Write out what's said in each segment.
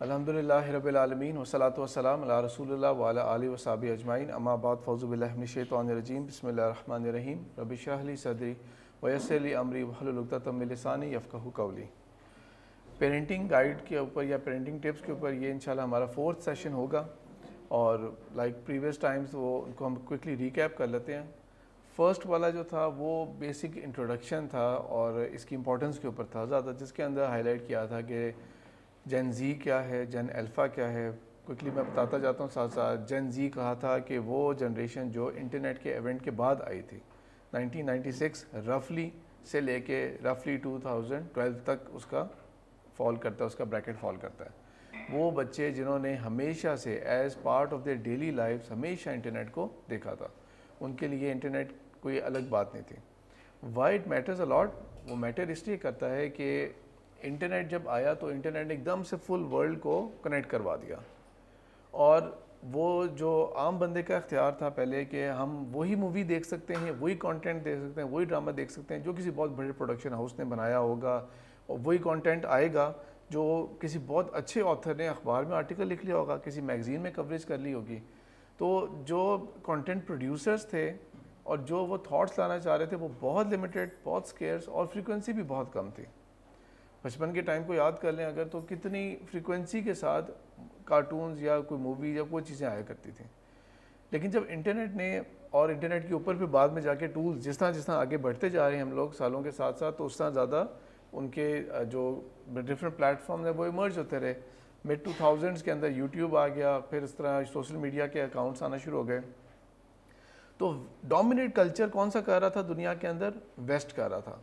الحمدللہ رب العالمین والصلاۃ والسلام علی رسول اللہ وعلی آلہ وصحبہ اجمعین، اما بعد، فاعوذ باللہ من الشیطان الرجیم، بسم اللہ الرحمن الرحیم، رب اشرح لی صدری ویسر لی امری واحلل عقدۃ من لسانی یفقہوا قولی۔ پیرنٹنگ گائیڈ کے اوپر یا پیرنٹنگ ٹپس کے اوپر یہ انشاءاللہ ہمارا 4تھ سیشن ہوگا، اور لائک پریویس ٹائمز وہ ان کو ہم کوئکلی ریکیپ کر لیتے ہیں۔ فرسٹ والا جو تھا وہ بیسک انٹروڈکشن تھا اور اس کی امپورٹنس کے اوپر تھا زیادہ، جس کے اندر ہائی لائٹ کیا تھا کہ جین زی کیا ہے، جین الفا کیا ہے۔ کوئکلی میں بتاتا جاتا ہوں ساتھ ساتھ۔ جین زی کہا تھا کہ وہ جنریشن جو انٹرنیٹ کے ایونٹ کے بعد آئی تھی، 1996 رفلی سے لے کے رفلی 2012 تک اس کا فال کرتا ہے، اس کا بریکٹ فال کرتا ہے۔ وہ بچے جنہوں نے ہمیشہ سے as part of their daily life ہمیشہ انٹرنیٹ کو دیکھا تھا، ان کے لیے انٹرنیٹ کوئی الگ بات نہیں تھی۔ وائی اٹ میٹرز اے لاٹ، وہ میٹر اس لیے کرتا ہے کہ انٹرنیٹ جب آیا تو انٹرنیٹ نے ایک دم سے فل ورلڈ کو کنیکٹ کروا دیا، اور وہ جو عام بندے کا اختیار تھا پہلے کہ ہم وہی مووی دیکھ سکتے ہیں، وہی کانٹینٹ دیکھ سکتے ہیں، وہی ڈرامہ دیکھ سکتے ہیں جو کسی بہت بڑے پروڈکشن ہاؤس نے بنایا ہوگا، اور وہی کانٹینٹ آئے گا جو کسی بہت اچھے آتھر نے اخبار میں آرٹیکل لکھ لیا ہوگا، کسی میگزین میں کوریج کر لی ہوگی۔ تو جو کانٹینٹ پروڈیوسرز تھے اور جو وہ تھاٹس لانا چاہ رہے تھے وہ بہت لمیٹڈ، بہت سکیئرس، اور فریکوینسی بھی بہت کم تھی۔ بچپن کے ٹائم کو یاد کر لیں اگر، تو کتنی فریکوینسی کے ساتھ کارٹونز یا کوئی مووی یا کوئی چیزیں آیا کرتی تھیں۔ لیکن جب انٹرنیٹ نے، اور انٹرنیٹ کے اوپر پھر بعد میں جا کے ٹولز جس طرح آگے بڑھتے جا رہے ہیں ہم لوگ سالوں کے ساتھ ساتھ، تو اس طرح زیادہ ان کے جو ڈفرینٹ پلیٹ فارمز ہیں وہ ایمرج ہوتے رہے۔ مڈ 2000s کے اندر یوٹیوب آ گیا، پھر اس طرح سوشل میڈیا کے اکاؤنٹس آنا شروع ہو گئے۔ تو ڈومینیٹ کلچر کون سا کر رہا تھا دنیا کے اندر؟ ویسٹ کر رہا تھا،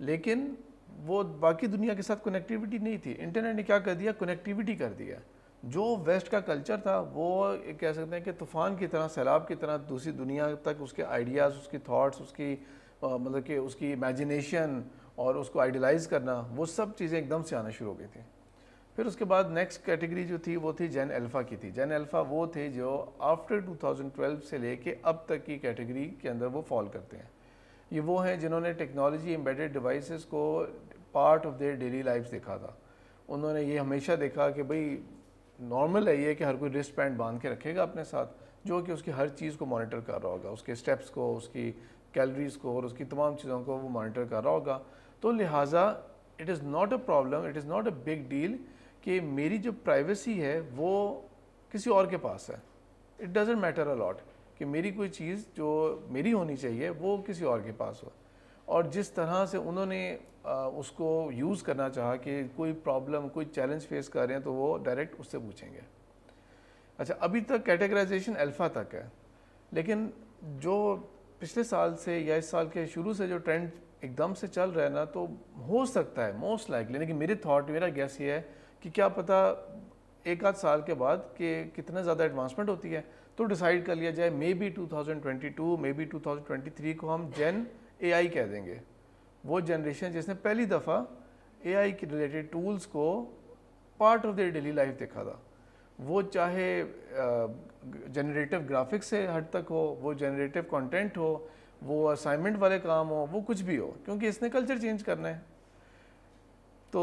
لیکن وہ باقی دنیا کے ساتھ کنیکٹیوٹی نہیں تھی۔ انٹرنیٹ نے کیا کر دیا؟ کنیکٹیوٹی کر دیا۔ جو ویسٹ کا کلچر تھا وہ کہہ سکتے ہیں کہ طوفان کی طرح، سیلاب کی طرح دوسری دنیا تک اس کے آئیڈیاز، اس کی تھاٹس، اس کی مطلب کہ اس کی امیجنیشن اور اس کو آئیڈیلائز کرنا، وہ سب چیزیں ایک دم سے آنا شروع ہو گئی تھیں۔ پھر اس کے بعد نیکسٹ کیٹیگری جو تھی وہ تھی جین الفا کی تھی۔ جین الفا وہ تھے جو آفٹر 2012 سے لے کے اب تک کی کیٹیگری کے اندر وہ فال کرتے ہیں۔ یہ وہ ہیں جنہوں نے ٹیکنالوجی ایمبیڈڈ ڈیوائسز کو part of their daily life دیکھا تھا۔ انہوں نے یہ ہمیشہ دیکھا کہ بھئی نارمل ہے یہ کہ ہر کوئی رسٹ بینڈ باندھ کے رکھے گا اپنے ساتھ، جو کہ اس کی ہر چیز کو مانیٹر کر رہا ہوگا، اس کے سٹیپس کو، اس کی کیلریز کو، اور اس کی تمام چیزوں کو وہ مانیٹر کر رہا ہوگا۔ تو لہٰذا it is not a problem, it is not a big deal کہ میری جو پرائیویسی ہے وہ کسی اور کے پاس ہے۔ اٹ ڈزنٹ میٹر اے لاٹ کہ میری کوئی چیز جو میری ہونی چاہیے وہ کسی اور کے پاس ہو۔ اور جس طرح سے انہوں نے اس کو یوز کرنا چاہا کہ کوئی پرابلم، کوئی چیلنج فیس کر رہے ہیں تو وہ ڈائریکٹ اس سے پوچھیں گے۔ اچھا، ابھی تک کیٹیگرائزیشن الفا تک ہے، لیکن جو پچھلے سال سے یا اس سال کے شروع سے جو ٹرینڈ ایک دم سے چل رہا ہے نا، تو ہو سکتا ہے موسٹ لائکلی، لیکن میرا گیس یہ ہے کہ کیا پتہ ایک آدھ سال کے بعد کہ کتنا زیادہ ایڈوانسمنٹ ہوتی ہے تو ڈیسائیڈ کر لیا جائے مے بی 2022 مے بی 2023 کو ہم جین اے آئی کہہ دیں گے۔ وہ جنریشن جس نے پہلی دفعہ اے آئی کی ریلیٹڈ ٹولز کو part of their daily life دیکھا تھا، وہ چاہے جنریٹو گرافکس سے ہٹ تک ہو، وہ جنریٹو کنٹینٹ ہو، وہ اسائنمنٹ والے کام ہو، وہ کچھ بھی ہو، کیونکہ اس نے کلچر چینج کرنا ہے۔ تو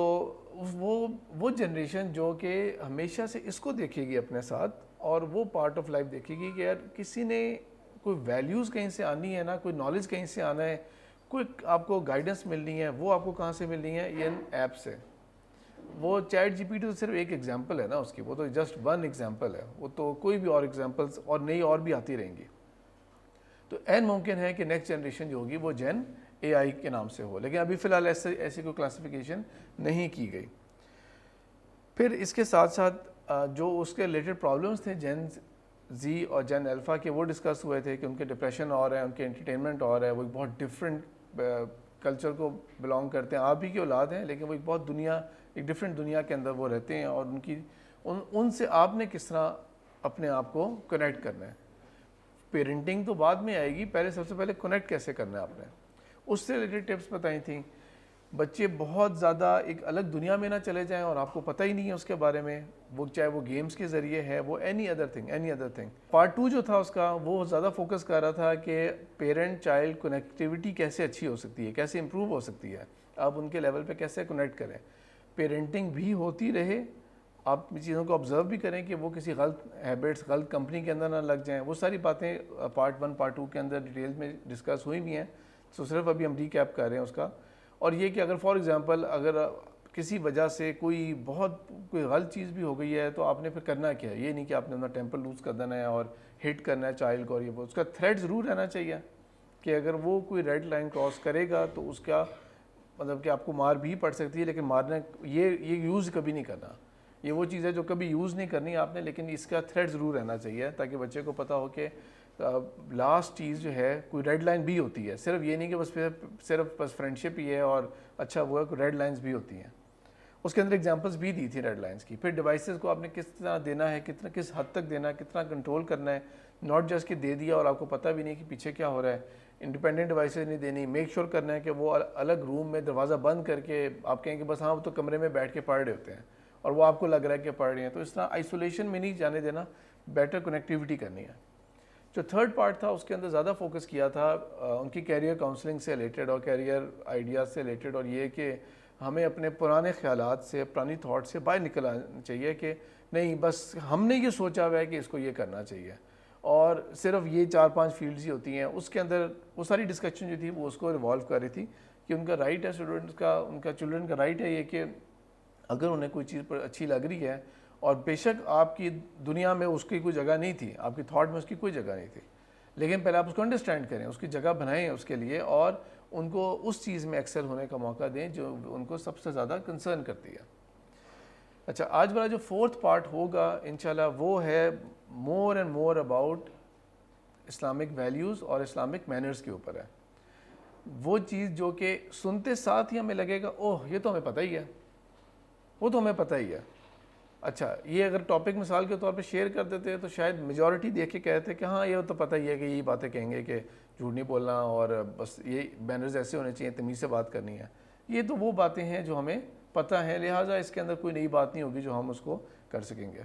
وہ جنریشن جو کہ ہمیشہ سے اس کو دیکھے گی اپنے ساتھ، اور وہ پارٹ آف لائف دیکھے گی کہ یار کسی نے کوئی ویلیوز کہیں سے آنی ہے نا، کوئی نالج کہیں سے آنا ہے، کوئی آپ کو گائیڈنس ملنی ہے، وہ آپ کو کہاں سے ملنی ہے؟ یہ ایپ سے۔ وہ چیٹ جی پی ٹی تو صرف ایک ایگزامپل ہے نا اس کی، وہ تو جسٹ ون ایگزامپل ہے، وہ تو کوئی بھی اور ایگزامپلس اور نئی اور بھی آتی رہیں گی۔ تو عین ممکن ہے کہ نیکسٹ جنریشن جو ہوگی وہ جین اے آئی کے نام سے ہو، لیکن ابھی فی الحال ایسی کوئی کلاسیفیکیشن نہیں کی گئی۔ پھر اس کے ساتھ ساتھ جو اس کے ریلیٹڈ پرابلمس تھے جین زی اور جین الفا کے، وہ ڈسکس ہوئے تھے کہ ان کے ڈپریشن اور ہے، ان کے انٹرٹینمنٹ اور ہے، وہ ایک بہت ڈفرینٹ کلچر کو بلانگ کرتے ہیں، آپ ہی کی اولاد ہیں لیکن وہ ایک بہت ایک ڈفرینٹ دنیا کے اندر وہ رہتے ہیں، اور ان سے آپ نے کس طرح اپنے آپ کو کنیکٹ کرنا ہے۔ پیرنٹنگ تو بعد میں آئے گی، سب سے پہلے کنیکٹ کیسے کرنا ہے آپ نے، اس سے ریلیٹڈ ٹپس بتائی تھیں۔ بچے بہت زیادہ ایک الگ دنیا میں نہ چلے جائیں اور آپ کو پتہ ہی نہیں ہے اس کے بارے میں، وہ چاہے وہ گیمز کے ذریعے ہے، وہ اینی ادر تھنگ۔ پارٹ 2 جو تھا اس کا، وہ زیادہ فوکس کر رہا تھا کہ پیرنٹ چائلڈ کنیکٹیوٹی کیسے اچھی ہو سکتی ہے، کیسے امپروو ہو سکتی ہے، آپ ان کے لیول پہ کیسے کنیکٹ کریں، پیرنٹنگ بھی ہوتی رہے آپ چیزوں کو آبزرو بھی کریں کہ وہ کسی غلط ہیبٹس غلط کمپنی کے اندر نہ لگ جائیں. وہ ساری باتیں پارٹ 1 پارٹ 2 کے اندر ڈیٹیل میں ڈسکس ہوئی بھی ہیں, تو صرف ابھی ہم ریکیپ کر رہے ہیں اس کا. اور یہ کہ اگر فار ایگزامپل اگر کسی وجہ سے کوئی غلط چیز بھی ہو گئی ہے تو آپ نے پھر کرنا کیا ہے. یہ نہیں کہ آپ نے اپنا ٹیمپر لوز کر دینا ہے اور ہٹ کرنا ہے چائلڈ کو, اور یہ اس کا تھریٹ ضرور رہنا چاہیے کہ اگر وہ کوئی ریڈ لائن کراس کرے گا تو اس کا مطلب کہ آپ کو مار بھی پڑ سکتی ہے, لیکن مارنا یہ یوز کبھی نہیں کرنا. یہ وہ چیز ہے جو کبھی یوز نہیں کرنی آپ نے, لیکن اس کا تھریٹ ضرور رہنا چاہیے تاکہ بچے کو پتہ ہو کہ لاسٹ چیز جو ہے کوئی ریڈ لائن بھی ہوتی ہے. صرف یہ نہیں کہ بس فرینڈشپ ہی ہے اور اچھا وہ ہے, کوئی ریڈ لائنز بھی ہوتی ہیں. اس کے اندر ایگزامپلس بھی دی تھی ریڈ لائنز کی. پھر ڈیوائسز کو آپ نے کس طرح دینا ہے, کس حد تک دینا ہے, کتنا کنٹرول کرنا ہے, ناٹ جسٹ کہ دے دیا اور آپ کو پتہ بھی نہیں کہ پیچھے کیا ہو رہا ہے. انڈیپینڈنٹ ڈیوائسز نہیں دینی, میک شور کرنا ہے کہ وہ الگ روم میں دروازہ بند کر کے آپ کہیں کہ بس ہاں وہ تو کمرے میں بیٹھ کے پڑھ رہے ہوتے ہیں اور وہ آپ کو لگ رہا ہے کہ پڑھ رہے ہیں. تو اس طرح آئسولیشن میں نہیں جانے دینا, بیٹر کنیکٹیوٹی کرنی ہے. جو تھرڈ پارٹ تھا اس کے اندر زیادہ فوکس کیا تھا ان کی کیریئر کاؤنسلنگ سے ریلیٹڈ اور کیریئر آئیڈیاز سے ریلیٹڈ, اور یہ کہ ہمیں اپنے پرانے خیالات سے, پرانی تھاٹ سے باہر نکل آنا چاہیے کہ نہیں بس ہم نے یہ سوچا ہوا ہے کہ اس کو یہ کرنا چاہیے اور صرف یہ 4-5 فیلڈز ہی ہوتی ہیں. اس کے اندر وہ ساری ڈسکشن جو تھی وہ اس کو ریوالو کر رہی تھی کہ ان کا رائٹ ہے اسٹوڈنٹس کا, ان کا چلڈرن کا رائٹ ہے یہ کہ اگر انہیں کوئی چیز پر اچھی لگ رہی ہے, اور بے شک آپ کی دنیا میں اس کی کوئی جگہ نہیں تھی, آپ کی تھاٹ میں اس کی کوئی جگہ نہیں تھی, لیکن پہلے آپ اس کو انڈرسٹینڈ کریں, اس کی جگہ بنائیں اس کے لیے, اور ان کو اس چیز میں ایکسل ہونے کا موقع دیں جو ان کو سب سے زیادہ کنسرن کرتی ہے. اچھا, آج والا جو فورتھ پارٹ ہوگا انشاءاللہ وہ ہے more and more about Islamic values اور اسلامک مینرز کے اوپر ہے. وہ چیز جو کہ سنتے ساتھ ہی ہمیں لگے گا اوہ یہ تو ہمیں پتہ ہی ہے, وہ تو ہمیں پتہ ہی ہے. اچھا, یہ اگر ٹاپک مثال کے طور پہ شیئر کر دیتے تو شاید میجورٹی دیکھ کے کہتے کہ ہاں یہ تو پتہ ہی ہے کہ یہی باتیں کہیں گے کہ جھوٹ نہیں بولنا اور بس یہ مینرز ایسے ہونے چاہیے, تمیز سے بات کرنی ہے. یہ تو وہ باتیں ہیں جو ہمیں پتہ ہیں, لہٰذا اس کے اندر کوئی نئی بات نہیں ہوگی جو ہم اس کو کر سکیں گے.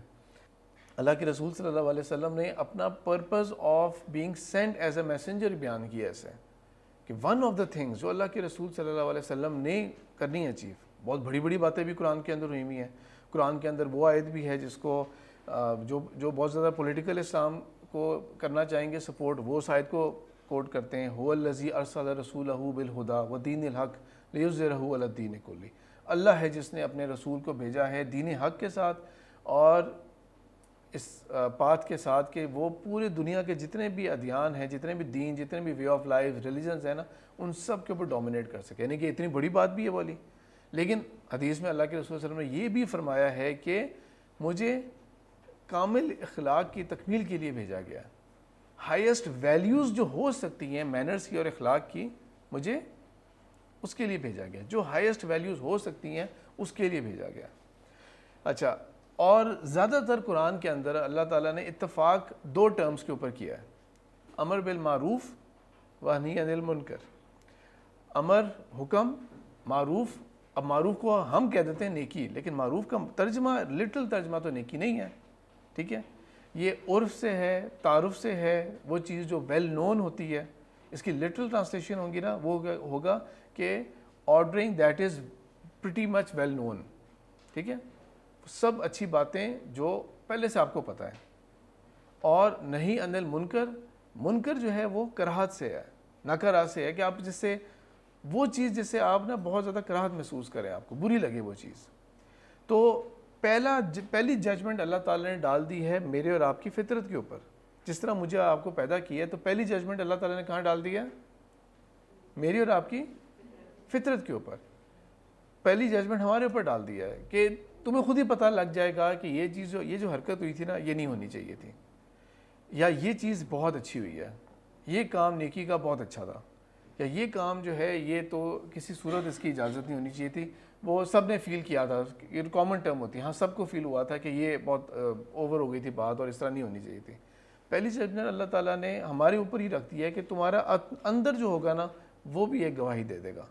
اللہ کے رسول صلی اللہ علیہ وسلم نے اپنا purpose of being sent as a messenger بیان کیا ایسے کہ ون آف دا تھنگز جو اللہ کے رسول صلی اللہ علیہ وسلم نے کرنی ہے اچیو, بہت بڑی بڑی باتیں بھی قرآن کے اندر ہوئی ہیں. قرآن کے اندر وہ آیت بھی ہے جس کو جو بہت زیادہ پولیٹیکل اسلام کو کرنا چاہیں گے سپورٹ, وہ اس آیت کو کوٹ کرتے ہیں, هو الذی ارسل رسولہ بالہدی ودین الحق لیظہرہ علی الدین کلہ. اللہ ہے جس نے اپنے رسول کو بھیجا ہے دین حق کے ساتھ اور اس بات کے ساتھ کہ وہ پورے دنیا کے جتنے بھی ادیان ہیں, جتنے بھی دین, جتنے بھی وے آف لائف ریلیجنز ہیں نا, ان سب کے اوپر ڈومینیٹ کر سکے. یعنی کہ اتنی بڑی بات بھی ہے والی, لیکن حدیث میں اللہ کے رسول صلی اللہ علیہ وسلم نے یہ بھی فرمایا ہے کہ مجھے کامل اخلاق کی تکمیل کے لیے بھیجا گیا. ہائیسٹ ویلیوز جو ہو سکتی ہیں مینرز کی اور اخلاق کی, مجھے اس کے لیے بھیجا گیا. جو ہائیسٹ ویلیوز ہو سکتی ہیں اس کے لیے بھیجا گیا. اچھا, اور زیادہ تر قرآن کے اندر اللہ تعالیٰ نے اتفاق 2 ٹرمز کے اوپر کیا ہے, امر بالمعروف و نہی عن المنکر. امر حکم, معروف. اب معروف کو ہم کہہ دیتے ہیں نیکی, لیکن معروف کا ترجمہ لٹرل ترجمہ تو نیکی نہیں ہے, ٹھیک ہے. یہ عرف سے ہے, تعارف سے ہے, وہ چیز جو ویل نون ہوتی ہے. اس کی لٹرل ٹرانسلیشن ہوگی نا, وہ ہوگا کہ ordering that is pretty much well known, ٹھیک ہے. سب اچھی باتیں جو پہلے سے آپ کو پتہ ہے. اور نہیں عن المنکر, منکر جو ہے وہ کراہت سے ہے, ناکرہ سے ہے کہ آپ جس سے وہ چیز جس سے آپ نا بہت زیادہ کراہت محسوس کریں, آپ کو بری لگے وہ چیز. تو پہلی ججمنٹ اللہ تعالیٰ نے ڈال دی ہے میرے اور آپ کی فطرت کے اوپر. جس طرح مجھے آپ کو پیدا کیا ہے تو پہلی ججمنٹ اللہ تعالیٰ نے کہاں ڈال دی ہے؟ میری اور آپ کی فطرت کے اوپر. پہلی ججمنٹ ہمارے اوپر ڈال دیا ہے کہ تمہیں خود ہی پتہ لگ جائے گا کہ یہ جو حرکت ہوئی تھی نا یہ نہیں ہونی چاہیے تھی, یا یہ چیز بہت اچھی ہوئی ہے, یہ کام نیکی کا بہت اچھا تھا, یا یہ کام جو ہے یہ تو کسی صورت اس کی اجازت نہیں ہونی چاہیے تھی. وہ سب نے فیل کیا تھا, یہ کامن ٹرم ہوتی ہے, ہاں سب کو فیل ہوا تھا کہ یہ بہت اوور ہو گئی تھی بات اور اس طرح نہیں ہونی چاہیے تھی. پہلی ججمنٹ اللہ تعالیٰ نے ہمارے اوپر ہی رکھ دیا ہے کہ تمہارا اندر جو ہوگا نا وہ بھی ایک گواہی دے دے گا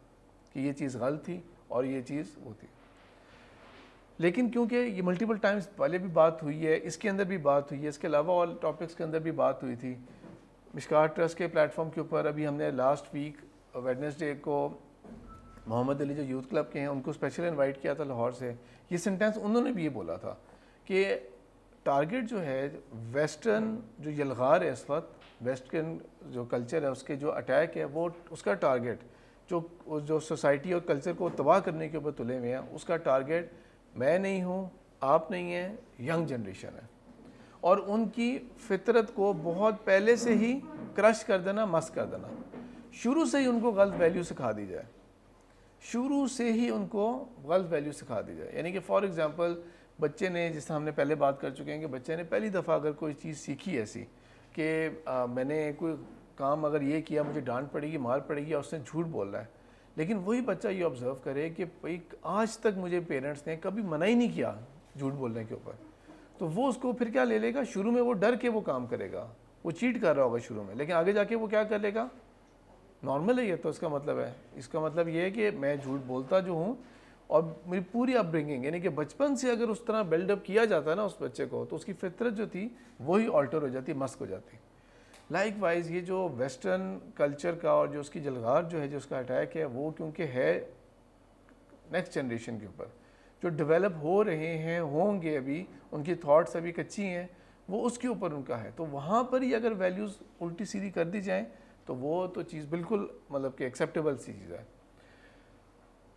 کہ یہ چیز غلط تھی اور یہ چیز وہ تھی. لیکن کیونکہ یہ ملٹیپل ٹائمز پہلے بھی بات ہوئی ہے, اس کے اندر بھی بات ہوئی ہے, اس کے علاوہ اور ٹاپکس کے اندر بھی بات ہوئی تھی. مشکات ٹرسٹ کے پلیٹ فارم کے اوپر ابھی ہم نے لاسٹ ویک ویڈنسڈے کو محمد علی جو یوتھ کلب کے ہیں ان کو اسپیشل انوائٹ کیا تھا لاہور سے. یہ سینٹینس انہوں نے بھی یہ بولا تھا کہ ٹارگیٹ جو ہے ویسٹرن جو یلغار ہے اس وقت، ویسٹرن جو کلچر ہے اس کے جو اٹیک ہے وہ اس کا ٹارگیٹ جو سوسائٹی اور کلچر کو تباہ کرنے کے اوپر تلے ہوئے ہیں، اس کا ٹارگیٹ میں نہیں ہوں، آپ نہیں ہیں، ینگ جنریشن ہے. اور ان کی فطرت کو بہت پہلے سے ہی کرش کر دینا، مس کر دینا، شروع سے ہی ان کو غلط ویلیو سکھا دی جائے، شروع سے ہی ان کو غلط ویلیو سکھا دی جائے. یعنی کہ فار ایگزامپل بچے نے، جس طرح ہم نے پہلے بات کر چکے ہیں کہ بچے نے پہلی دفعہ اگر کوئی چیز سیکھی ایسی کہ میں نے کوئی کام اگر یہ کیا مجھے ڈانٹ پڑے گی، مار پڑے گی، اور اس نے جھوٹ بول رہا ہے، لیکن وہی بچہ یہ آبزرو کرے کہ بھائی آج تک مجھے پیرنٹس نے کبھی منع ہی نہیں کیا جھوٹ بولنے کے اوپر، تو وہ اس کو پھر کیا لے لے گا، شروع میں وہ ڈر کے وہ کام کرے گا، وہ چیٹ کر رہا ہوگا شروع میں، لیکن آگے جا کے وہ کیا کر لے گا، نارمل ہے یہ. تو اس کا مطلب ہے، اس کا مطلب یہ ہے کہ میں جھوٹ بولتا جو ہوں، اور میری پوری اپ برنگنگ، یعنی کہ بچپن سے اگر اس طرح بلڈ اپ کیا جاتا ہے نا اس بچے کو، تو اس کی فطرت جو تھی وہی آلٹر ہو جاتی، مسک ہو جاتی. لائک وائز یہ جو ویسٹرن کلچر کا اور جو اس کی جلغار جو ہے، جو اس کا اٹیک ہے، وہ کیونکہ ہے نیکسٹ جنریشن کے اوپر جو ڈیولپ ہو رہے ہیں، ہوں گے، ابھی ان کی تھاٹس ابھی کچی ہیں، وہ اس کے اوپر ان کا ہے. تو وہاں پر ہی اگر ویلیوز الٹی سیدھی کر دی جائیں تو وہ تو چیز بالکل مطلب کہ ایکسیپٹیبل سی چیز ہے،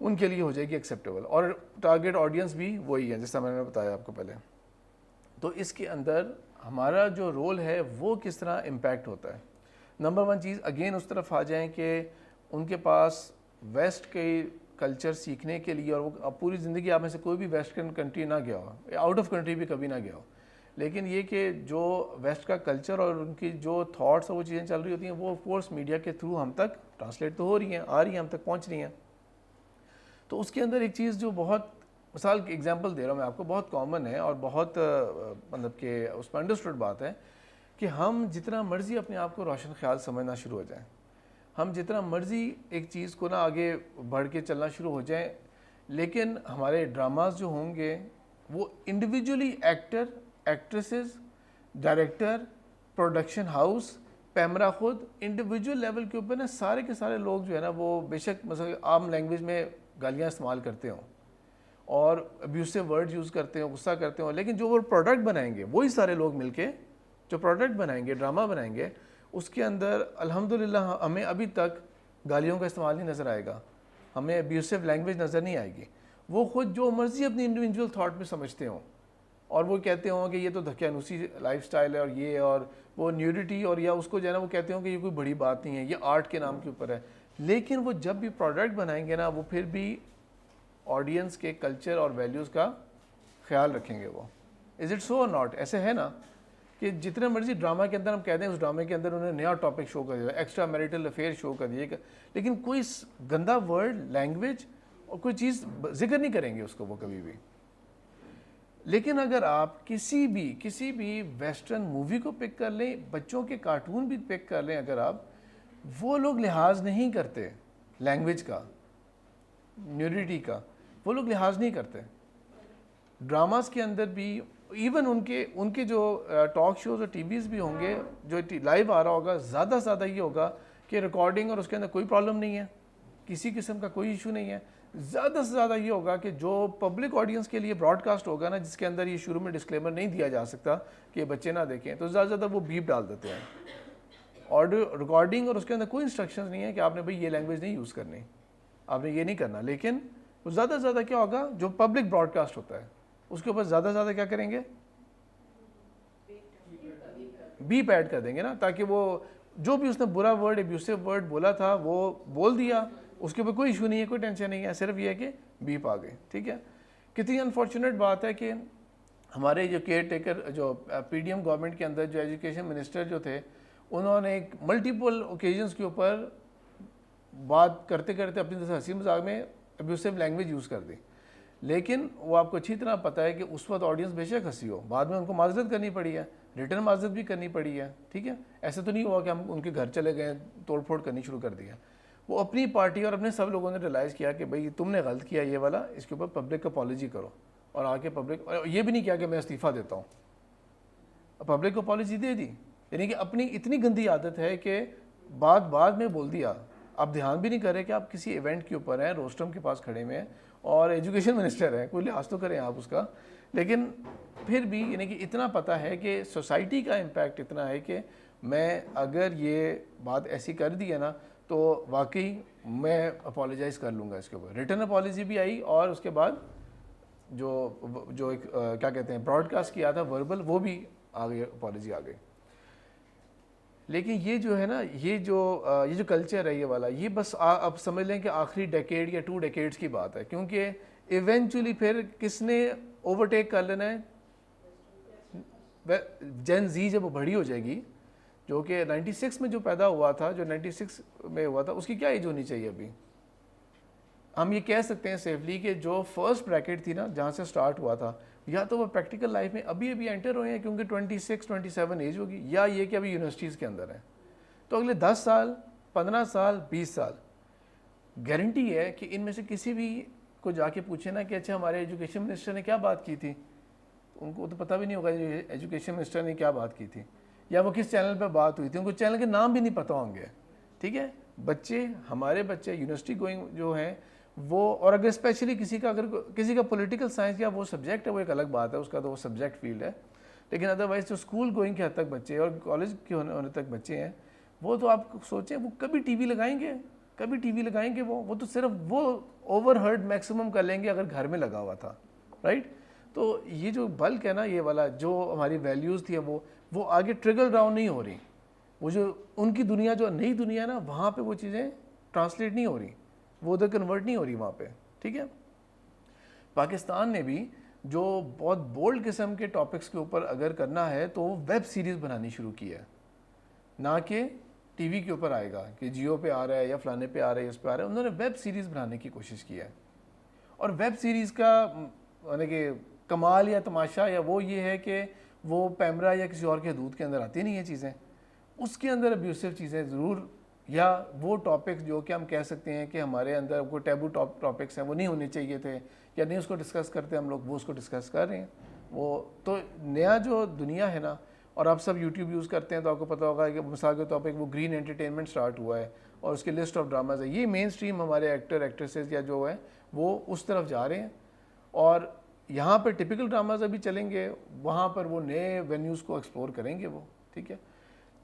ان کے لیے ہو جائے گی ایکسیپٹیبل. اور ٹارگیٹ آڈینس بھی وہی ہے جیسا میں نے بتایا آپ کو پہلے. تو اس کے اندر ہمارا جو رول ہے وہ کس طرح امپیکٹ ہوتا ہے. نمبر ون چیز اگین اس طرف آ جائیں کہ ان کے پاس ویسٹ کے کلچر سیکھنے کے لیے، اور وہ پوری زندگی آپ میں سے کوئی بھی ویسٹرن کنٹری نہ گیا ہو، آؤٹ آف کنٹری بھی کبھی نہ گیا ہو، لیکن یہ کہ جو ویسٹ کا کلچر اور ان کی جو تھاٹس اور وہ چیزیں چل رہی ہوتی ہیں وہ آف کورس میڈیا کے تھرو ہم تک ٹرانسلیٹ تو ہو رہی ہیں، آ رہی ہیں، ہم تک پہنچ رہی ہیں. تو اس کے اندر ایک چیز جو بہت، مثال کی ایگزامپل دے رہا ہوں میں آپ کو، بہت کامن ہے اور بہت مطلب کہ اس میں انڈرسٹوڈ بات ہے کہ ہم جتنا مرضی اپنے آپ کو روشن خیال سمجھنا شروع ہو جائیں، ہم جتنا مرضی ایک چیز کو نا آگے بڑھ کے چلنا شروع ہو جائیں، لیکن ہمارے ڈراماز جو ہوں گے وہ individually actor, actresses, director, production house, PEMRA خود انڈیویجول لیول کے اوپر نا سارے کے سارے لوگ جو ہے نا وہ بے شک مثلا عام لینگویج میں گالیاں استعمال کرتے ہوں اور ابیوسو ورڈ یوز کرتے ہوں، غصہ کرتے ہوں، لیکن جو وہ پروڈکٹ بنائیں گے وہی سارے لوگ مل کے جو پروڈکٹ بنائیں گے، ڈرامہ بنائیں گے، اس کے اندر الحمدللہ ہمیں ابھی تک گالیوں کا استعمال نہیں نظر آئے گا، ہمیں ابیوسو لینگویج نظر نہیں آئے گی. وہ خود جو مرضی اپنی انڈیویجول تھاٹ میں سمجھتے ہوں اور وہ کہتے ہوں کہ یہ تو دھکیانوسی لائف سٹائل ہے، اور یہ اور وہ نیوڈیٹی، اور یا اس کو جو ہے نا وہ کہتے ہوں کہ یہ کوئی بڑی بات نہیں ہے، یہ آرٹ کے نام کے اوپر ہے. لیکن وہ جب بھی پروڈکٹ بنائیں گے نا وہ پھر بھی آڈینس کے کلچر اور ویلیوز کا خیال رکھیں گے. وہ از اٹ سو اور ناٹ؟ ایسے ہے نا کہ جتنے مرضی ڈرامہ کے اندر ہم کہہ دیں اس ڈرامے کے اندر انہوں نے نیا ٹاپک شو کر دیا، ایکسٹرا میریٹل افیئر شو کر دیا، لیکن کوئی گندا ورڈ، لینگویج اور کوئی چیز ذکر نہیں کریں گے اس کو وہ کبھی بھی. لیکن اگر آپ کسی بھی ویسٹرن مووی کو پک کر لیں، بچوں کے کارٹون بھی پک کر لیں، اگر آپ، وہ لوگ لحاظ نہیں کرتے لینگویج کا، نیوڈیٹی کا، وہ لوگ لحاظ نہیں کرتے. ڈراماز کے اندر بھی ایون ان کے جو ٹاک شوز اور ٹی ویز بھی ہوں گے جو لائیو آ رہا ہوگا، زیادہ سے زیادہ یہ ہوگا کہ ریکارڈنگ اور اس کے اندر کوئی پرابلم نہیں ہے، کسی قسم کا کوئی ایشو نہیں ہے. زیادہ سے زیادہ یہ ہوگا کہ جو پبلک آڈینس کے لیے براڈ کاسٹ ہوگا نا، جس کے اندر یہ شروع میں ڈسکلیمر نہیں دیا جا سکتا کہ بچے نہ دیکھیں، تو زیادہ سے زیادہ وہ بیپ ڈال دیتے ہیں. آڈیو ریکارڈنگ اور اس کے اندر کوئی انسٹرکشنز نہیں ہے کہ آپ نے بھئی یہ لینگویج نہیں یوز کرنی، آپ نے یہ نہیں کرنا. لیکن وہ زیادہ سے زیادہ کیا ہوگا، جو پبلک براڈ کاسٹ ہوتا ہے اس کے اوپر زیادہ سے زیادہ کیا کریں گے، بیپ ایڈ کر دیں گے نا، تاکہ وہ جو بھی اس نے برا ورڈ، ابیوسو ورڈ بولا تھا وہ بول دیا، اس کے اوپر کوئی ایشو نہیں ہے، کوئی ٹینشن نہیں ہے، صرف یہ ہے کہ بیپ آ گئے. ٹھیک ہے. کتنی انفارچونیٹ بات ہے کہ ہمارے جو کیئر ٹیکر، جو پی ڈی ایم گورنمنٹ کے اندر جو ایجوکیشن منسٹر جو تھے، انہوں نے ایک ملٹیپل اوکیزنس کے اوپر بات کرتے کرتے اپنی طرح سے ہنسی مذاق میں ابیوسو لینگویج یوز کر دی. لیکن وہ آپ کو اچھی طرح پتہ ہے کہ اس وقت آڈینس بے شک ہنسی ہو، بعد میں ان کو معذرت کرنی پڑی ہے، ریٹرن معذرت بھی کرنی پڑی ہے. ٹھیک ہے. ایسا تو نہیں ہوا کہ ہم ان کے گھر چلے گئے، توڑ پھوڑ کرنی شروع کر دیا. وہ اپنی پارٹی اور اپنے سب لوگوں نے ریلائز کیا کہ بھئی تم نے غلط کیا یہ والا، اس کے اوپر پبلک اپالوجی کرو، اور آ کے پبلک، اور یہ بھی نہیں کیا کہ میں استعفیٰ دیتا ہوں، پبلک کو اپالوجی دے دی. یعنی کہ اپنی اتنی گندی عادت ہے کہ بعد میں بول دیا، آپ دھیان بھی نہیں کر رہے کہ آپ کسی ایونٹ کے اوپر ہیں، روسٹرم کے پاس کھڑے ہوئے ہیں، اور ایجوکیشن منسٹر ہے, کوئی لحاظ تو کریں آپ اس کا. لیکن پھر بھی یعنی کہ اتنا پتہ ہے کہ سوسائٹی کا امپیکٹ اتنا ہے کہ میں اگر یہ بات ایسی کر دی ہے نا تو واقعی میں اپالوجائز کر لوں گا اس کے اوپر. ریٹن اپالوجی بھی آئی, اور اس کے بعد جو ایک کیا کہتے ہیں براڈ کاسٹ کیا تھا وربل, وہ بھی آ گئی, اپالوجی آ گئی. لیکن یہ جو ہے نا یہ جو کلچر ہے یہ والا, یہ بس آپ سمجھ لیں کہ آخری ڈیکیڈ یا 2 ڈیکیڈز کی بات ہے, کیونکہ ایونچولی پھر کس نے اوورٹیک کر لینا ہے, جین زی جب وہ بڑی ہو جائے گی, جو کہ 96 میں جو پیدا ہوا تھا, جو 96 میں ہوا تھا, اس کی کیا ایج ہونی چاہیے ابھی؟ ہم یہ کہہ سکتے ہیں سیفلی کہ جو فرسٹ بریکٹ تھی نا جہاں سے سٹارٹ ہوا تھا, یا تو وہ پریکٹیکل لائف میں ابھی انٹر ہوئے ہیں کیونکہ 26-27 ایج ہوگی, یا یہ کہ ابھی یونیورسٹیز کے اندر ہیں. تو اگلے 10 سال 15 سال 20 سال گارنٹی ہے کہ ان میں سے کسی بھی کو جا کے پوچھے نا کہ اچھا ہمارے ایجوکیشن منسٹر نے کیا بات کی تھی, ان کو تو پتہ بھی نہیں ہوگا ایجوکیشن منسٹر نے کیا بات کی تھی, یا وہ کس چینل پہ بات ہوئی تھی, ان کو چینل کے نام بھی نہیں پتہ ہوں گے. ٹھیک ہے, بچے ہمارے بچے یونیورسٹی گوئنگ جو ہیں وہ, اور اگر اسپیشلی کسی کا پولیٹیکل سائنس یا وہ سبجیکٹ ہے وہ ایک الگ بات ہے, اس کا تو وہ سبجیکٹ فیلڈ ہے. لیکن ادروائز جو اسکول گوئنگ کے حد تک بچے اور کالج کے ہونے تک بچے ہیں, وہ تو آپ سوچیں وہ کبھی ٹی وی لگائیں گے, وہ تو صرف وہ اوور ہرڈ میکسیمم کر لیں گے اگر گھر میں لگا ہوا تھا, رائٹ. تو یہ جو بلک ہے نا یہ والا, جو ہماری ویلیوز تھی وہ آگے ٹریگل ڈاؤن نہیں ہو رہی, وہ جو ان کی دنیا جو نئی دنیا ہے نا وہاں پہ وہ چیزیں ٹرانسلیٹ نہیں ہو رہی, وہ ادھر کنورٹ نہیں ہو رہی وہاں پہ. ٹھیک ہے, پاکستان نے بھی جو بہت بولڈ قسم کے ٹاپکس کے اوپر اگر کرنا ہے تو وہ ویب سیریز بنانی شروع کی ہے, نہ کہ ٹی وی کے اوپر آئے گا کہ جیو پہ آ رہا ہے یا فلانے پہ آ رہا ہے اس پہ آ رہا ہے. انہوں نے ویب سیریز بنانے کی کوشش کی ہے, اور ویب سیریز کا یعنی کہ کمال یا تماشا یا وہ یہ ہے کہ وہ پیمرا یا کسی اور کے حدود کے اندر آتی نہیں ہیں چیزیں, اس کے اندر ابیوسو چیزیں ضرور, یا وہ ٹاپکس جو کہ ہم کہہ سکتے ہیں کہ ہمارے اندر کوئی ٹیبو ٹاپکس ہیں وہ نہیں ہونے چاہیے تھے, یا نہیں اس کو ڈسکس کرتے ہم لوگ, وہ اس کو ڈسکس کر رہے ہیں. وہ تو نیا جو دنیا ہے نا, اور آپ سب یوٹیوب یوز کرتے ہیں تو آپ کو پتہ ہوگا کہ مثال کے طور پہ وہ گرین انٹرٹینمنٹ سٹارٹ ہوا ہے اور اس کی لسٹ آف ڈراماز ہے. یہ مین اسٹریم ہمارے ایکٹر ایکٹریسز یا جو ہے وہ اس طرف جا رہے ہیں, اور یہاں پر ٹپیکل ڈراماز ابھی چلیں گے, وہاں پر وہ نئے وینیوز کو ایکسپلور کریں گے وہ. ٹھیک ہے,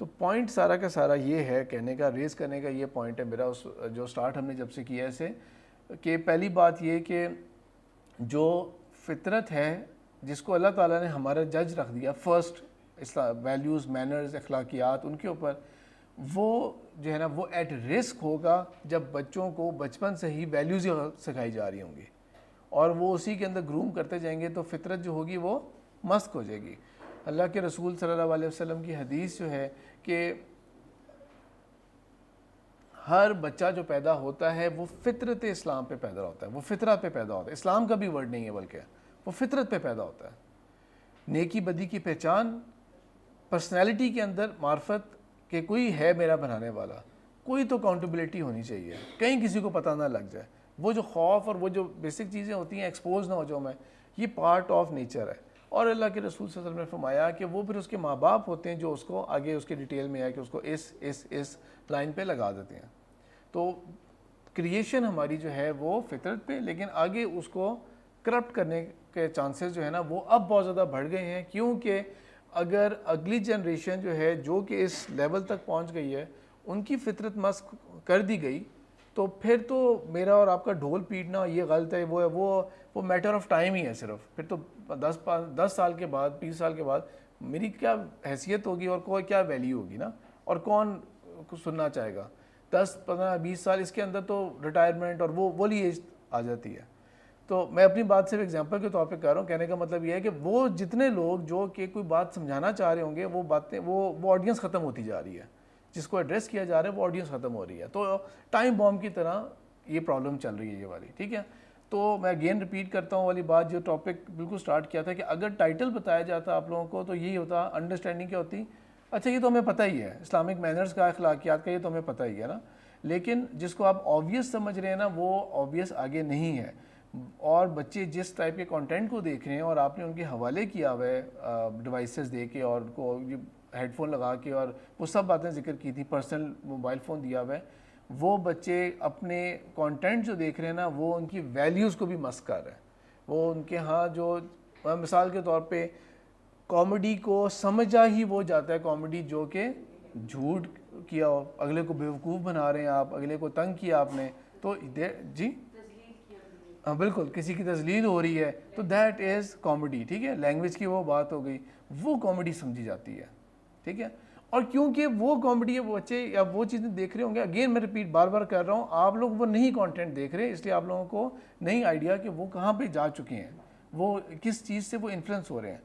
تو پوائنٹ سارا کا سارا یہ ہے کہنے کا, ریز کرنے کا یہ پوائنٹ ہے میرا, اس جو سٹارٹ ہم نے جب سے کیا اسے, کہ پہلی بات یہ کہ جو فطرت ہے جس کو اللہ تعالیٰ نے ہمارا جج رکھ دیا فرسٹ, ویلیوز مینرز اخلاقیات ان کے اوپر, وہ جو ہے نا وہ ایٹ رسک ہوگا جب بچوں کو بچپن سے ہی ویلیوز سکھائی جا رہی ہوں گی, اور وہ اسی کے اندر گروم کرتے جائیں گے تو فطرت جو ہوگی وہ مسک ہو جائے گی. اللہ کے رسول صلی اللہ علیہ وسلم کی حدیث جو ہے کہ ہر بچہ جو پیدا ہوتا ہے وہ فطرت اسلام پہ پیدا ہوتا ہے, وہ فطرت پہ پیدا ہوتا ہے, اسلام کا بھی ورڈ نہیں ہے بلکہ وہ فطرت پہ پیدا ہوتا ہے. نیکی بدی کی پہچان, پرسنالٹی کے اندر معرفت کہ کوئی ہے میرا بنانے والا, کوئی تو اکاؤنٹیبلٹی ہونی چاہیے, کہیں کسی کو پتہ نہ لگ جائے, وہ جو خوف اور وہ جو بیسک چیزیں ہوتی ہیں ایکسپوز نہ ہو جاؤں میں, یہ پارٹ آف نیچر ہے. اور اللہ کے رسول صلی اللہ علیہ وسلم نے فرمایا کہ وہ پھر اس کے ماں باپ ہوتے ہیں جو اس کو آگے اس کے ڈیٹیل میں ہے کہ اس کو اس لائن پہ لگا دیتے ہیں. تو کریشن ہماری جو ہے وہ فطرت پہ, لیکن آگے اس کو کرپٹ کرنے کے چانسز جو ہے نا وہ اب بہت زیادہ بڑھ گئے ہیں, کیونکہ اگر اگلی جنریشن جو ہے جو کہ اس لیول تک پہنچ گئی ہے ان کی فطرت مسخ کر دی گئی, تو پھر تو میرا اور آپ کا ڈھول پیٹنا یہ غلط ہے, وہ میٹر آف ٹائم ہی ہے صرف. پھر تو 10 سال کے بعد 20 سال کے بعد میری کیا حیثیت ہوگی اور کوئی کیا ویلیو ہوگی نا, اور کون سننا چاہے گا. 10 15 20 سال اس کے اندر تو ریٹائرمنٹ اور وہ والی ایج آ جاتی ہے. تو میں اپنی بات صرف ایگزامپل کے طور پہ کر رہا ہوں, کہنے کا مطلب یہ ہے کہ وہ جتنے لوگ جو کہ کوئی بات سمجھانا چاہ رہے ہوں گے وہ باتیں وہ آڈینس ختم ہوتی جا رہی ہے, جس کو ایڈریس کیا جا رہا ہے وہ آڈینس ختم ہو رہی ہے. تو ٹائم بام کی طرح یہ پرابلم چل رہی ہے یہ والی. ٹھیک ہے, تو میں اگین ریپیٹ کرتا ہوں والی بات جو ٹاپک بالکل سٹارٹ کیا تھا کہ اگر ٹائٹل بتایا جاتا آپ لوگوں کو تو یہی ہوتا, انڈرسٹینڈنگ کیا ہوتی, اچھا یہ تو ہمیں پتہ ہی ہے, اسلامک مینرز کا اخلاقیات کا یہ تو ہمیں پتہ ہی ہے نا, لیکن جس کو آپ آبویس سمجھ رہے ہیں نا وہ آبویس آگے نہیں ہے. اور بچے جس ٹائپ کے کانٹینٹ کو دیکھ رہے ہیں اور آپ نے ان کے حوالے کیا ہوا ہے ڈیوائسز دے کے اور ان کو ہیڈ فون لگا کے اور وہ سب باتیں ذکر کی تھی, پرسنل موبائل فون دیا ہوا ہے, وہ بچے اپنے کانٹینٹ جو دیکھ رہے ہیں نا وہ ان کی ویلیوز کو بھی مسک کر رہے ہیں. وہ ان کے ہاں جو مثال کے طور پہ کامیڈی کو سمجھا ہی وہ جاتا ہے کامیڈی جو کہ جھوٹ کیا ہو, اگلے کو بیوقوف بنا رہے ہیں آپ, اگلے کو تنگ کیا آپ نے تو جی ہاں بالکل کسی کی تذلیل ہو رہی ہے تو دیٹ از کامیڈی. ٹھیک ہے, لینگویج کی وہ بات ہو گئی, وہ کامیڈی سمجھی جاتی ہے. ٹھیک ہے, اور کیونکہ وہ کامیڈی وہ بچے یا وہ چیزیں دیکھ رہے ہوں گے, اگین میں ریپیٹ بار بار کر رہا ہوں, آپ لوگ وہ نہیں کانٹینٹ دیکھ رہے, اس لیے آپ لوگوں کو نہیں آئیڈیا کہ وہ کہاں پہ جا چکے ہیں, وہ کس چیز سے وہ انفلوئنس ہو رہے ہیں.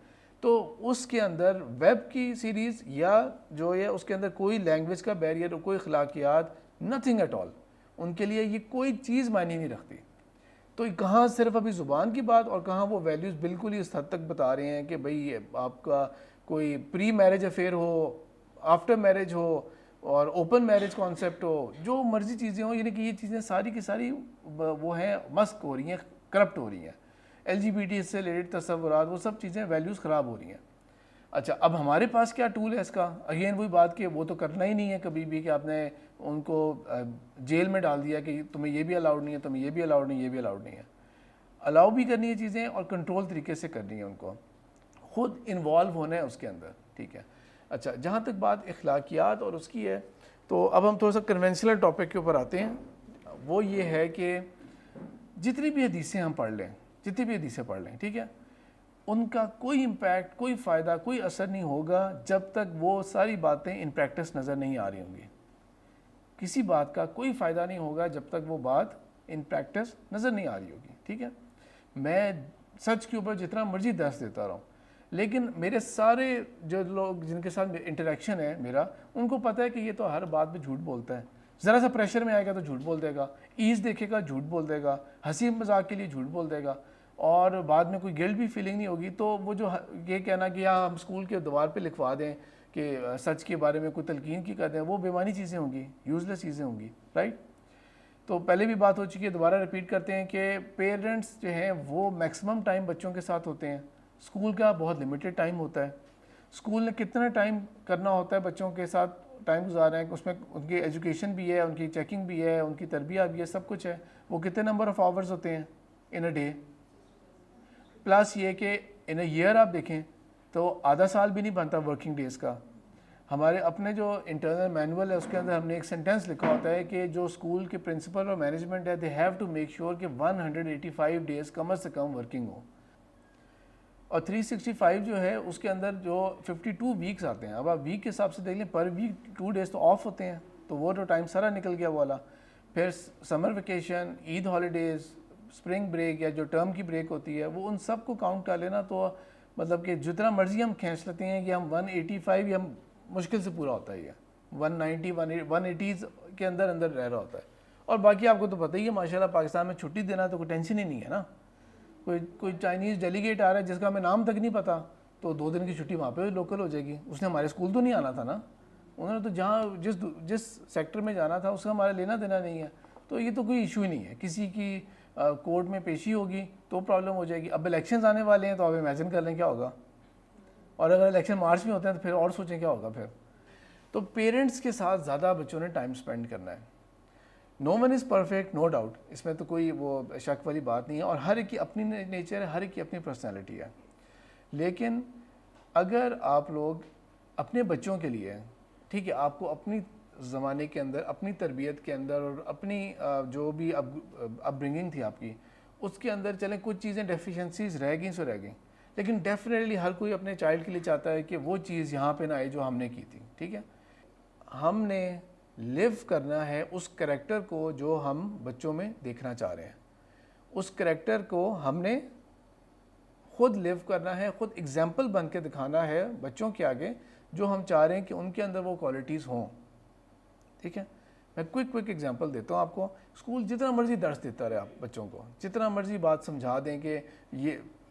تو اس کے اندر ویب کی سیریز یا جو ہے اس کے اندر کوئی لینگویج کا بیریئر, کوئی اخلاقیات, نتھنگ ایٹ آل, ان کے لیے یہ کوئی چیز معنی نہیں رکھتی. تو کہاں صرف ابھی زبان کی بات اور کہاں وہ ویلیوز بالکل ہی اس حد تک بتا رہے ہیں کہ بھئی آپ کا کوئی پری میرج افیئر ہو, آفٹر میرج ہو, اور اوپن میرج کانسیپٹ ہو, جو مرضی چیزیں ہوں, یعنی کہ یہ چیزیں ساری کی ساری وہ ہیں مسک ہو رہی ہیں, کرپٹ ہو رہی ہیں. ایل جی بی ٹی سے ریلیٹڈ تصورات, وہ سب چیزیں ویلیوز خراب ہو رہی ہیں. اچھا, اب ہمارے پاس کیا ٹول ہے اس کا؟ اگین وہی بات کہ وہ تو کرنا ہی نہیں ہے کبھی بھی کہ آپ نے ان کو جیل میں ڈال دیا کہ تمہیں یہ بھی الاؤڈ نہیں ہے, تمہیں یہ بھی الاؤڈ نہیں, یہ بھی الاؤڈ نہیں ہے. الاؤ بھی کرنی ہے چیزیں اور کنٹرول طریقے سے کرنی ہے, ان کو خود انوالو ہونا ہے اس کے اندر. ٹھیک ہے. اچھا, جہاں تک بات اخلاقیات اور اس کی ہے تو اب ہم تھوڑا سا کنونشنل ٹاپک کے اوپر آتے ہیں. وہ یہ ہے کہ جتنی بھی حدیثیں ہم پڑھ لیں, جتنی بھی حدیثیں پڑھ لیں, ٹھیک ہے, ان کا کوئی امپیکٹ, کوئی فائدہ, کوئی اثر نہیں ہوگا جب تک وہ ساری باتیں ان پریکٹس نظر نہیں آ رہی ہوں گی. کسی بات کا کوئی فائدہ نہیں ہوگا جب تک وہ بات ان پریکٹس نظر نہیں آ رہی ہوگی. ٹھیک ہے, میں سچ کے اوپر جتنا مرضی درس دیتا رہا ہوں, لیکن میرے سارے جو لوگ جن کے ساتھ انٹریکشن ہے میرا, ان کو پتہ ہے کہ یہ تو ہر بات پہ جھوٹ بولتا ہے. ذرا سا پریشر میں آئے گا تو جھوٹ بول دے گا, ایز دیکھے گا جھوٹ بول دے گا, ہنسی مذاق کے لیے جھوٹ بول دے گا, اور بعد میں کوئی گلٹ بھی فیلنگ نہیں ہوگی. تو وہ جو یہ کہنا کہ ہم اسکول کے دیوار پہ لکھوا دیں کہ سچ کے بارے میں کوئی تلقین کی کر دیں, وہ بے معنی چیزیں ہوں گی, یوزلیس چیزیں ہوں گی. رائٹ. تو پہلے بھی بات ہو چکی ہے, دوبارہ ریپیٹ کرتے ہیں کہ پیرنٹس جو ہیں وہ میکسیمم ٹائم بچوں کے ساتھ ہوتے ہیں. اسکول کا بہت لمیٹڈ ٹائم ہوتا ہے. اسکول نے کتنا ٹائم کرنا ہوتا ہے بچوں کے ساتھ ٹائم گزارنا ہے, اس میں ان کی ایجوکیشن بھی ہے, ان کی چیکنگ بھی ہے, ان کی تربیت بھی ہے, سب کچھ ہے. وہ کتنے نمبر آف آورز ہوتے ہیں ان اے ڈے؟ پلس یہ کہ ان اے ایئر آپ دیکھیں تو آدھا سال بھی نہیں بنتا ورکنگ ڈیز کا. ہمارے اپنے جو انٹرنل مینول ہے اس کے اندر ہم نے ایک سینٹینس لکھا ہوتا ہے کہ جو اسکول کے پرنسپل اور مینجمنٹ ہے, they have to make sure کہ 185 days come is come working who, اور 365 جو ہے اس کے اندر جو 52 ویکس آتے ہیں. اب آپ ویک کے حساب سے دیکھ لیں, پر ویک 2 ڈیز تو آف ہوتے ہیں, تو وہ جو ٹائم سارا نکل گیا والا. پھر سمر ویکیشن, عید ہالیڈیز, اسپرنگ بریک یا جو ٹرم کی بریک ہوتی ہے, وہ ان سب کو کاؤنٹ کر لینا تو مطلب کہ جتنا مرضی ہم کھینچ لیتے ہیں کہ ہم 185 یا مشکل سے پورا ہوتا ہے, یہ 190 180 کے اندر اندر رہ رہا ہوتا ہے. اور باقی آپ کو تو پتہ ہی ہے ماشاءاللہ پاکستان میں چھٹی دینا تو کوئی ٹینشن ہی نہیں ہے نا. کوئی چائنیز ڈیلیگیٹ آ رہا ہے جس کا ہمیں نام تک نہیں پتا, تو 2 دن کی چھٹی وہاں پہ لوکل ہو جائے گی. اس نے ہمارے اسکول تو نہیں آنا تھا نا, انہوں نے تو جہاں جس سیکٹر میں جانا تھا اس کا ہمارا لینا دینا نہیں ہے. تو یہ تو کوئی ایشو ہی نہیں ہے. کسی کی کورٹ میں پیشی ہوگی تو پرابلم ہو جائے گی. اب الیکشنز آنے والے ہیں تو آپ امیجن کر لیں کیا ہوگا, اور اگر الیکشن مارچ میں ہوتے ہیں تو پھر اور سوچیں کیا ہوگا پھر. تو پیرنٹس کے ساتھ زیادہ بچوں نے ٹائم سپینڈ کرنا ہے. No one is perfect, no doubt, اس میں تو کوئی وہ شک والی بات نہیں ہے, اور ہر ایک کی اپنی نیچر ہے, ہر ایک کی اپنی پرسنالٹی ہے. لیکن اگر آپ لوگ اپنے بچوں کے لیے, ٹھیک ہے, آپ کو اپنی زمانے کے اندر, اپنی تربیت کے اندر, اور اپنی جو بھی اپ برنگنگ تھی آپ کی, اس کے اندر چلیں کچھ چیزیں ڈیفیشنسیز رہ گئیں سو رہ گئیں, لیکن ڈیفینیٹلی ہر کوئی اپنے چائلڈ کے لیے چاہتا ہے کہ وہ چیز یہاں پہ نہ آئے جو ہم نے کی تھی. ٹھیک ہے, ہم نے لیو کرنا ہے اس کریکٹر کو جو ہم بچوں میں دیکھنا چاہ رہے ہیں. اس کریکٹر کو ہم نے خود لیو کرنا ہے, خود ایگزامپل بن کے دکھانا ہے بچوں کے آگے جو ہم چاہ رہے ہیں کہ ان کے اندر وہ کوالٹیز ہوں. ٹھیک ہے, میں کوئک ایگزامپل دیتا ہوں آپ کو. اسکول جتنا مرضی درس دیتا رہے آپ بچوں کو, جتنا مرضی بات سمجھا دیں کہ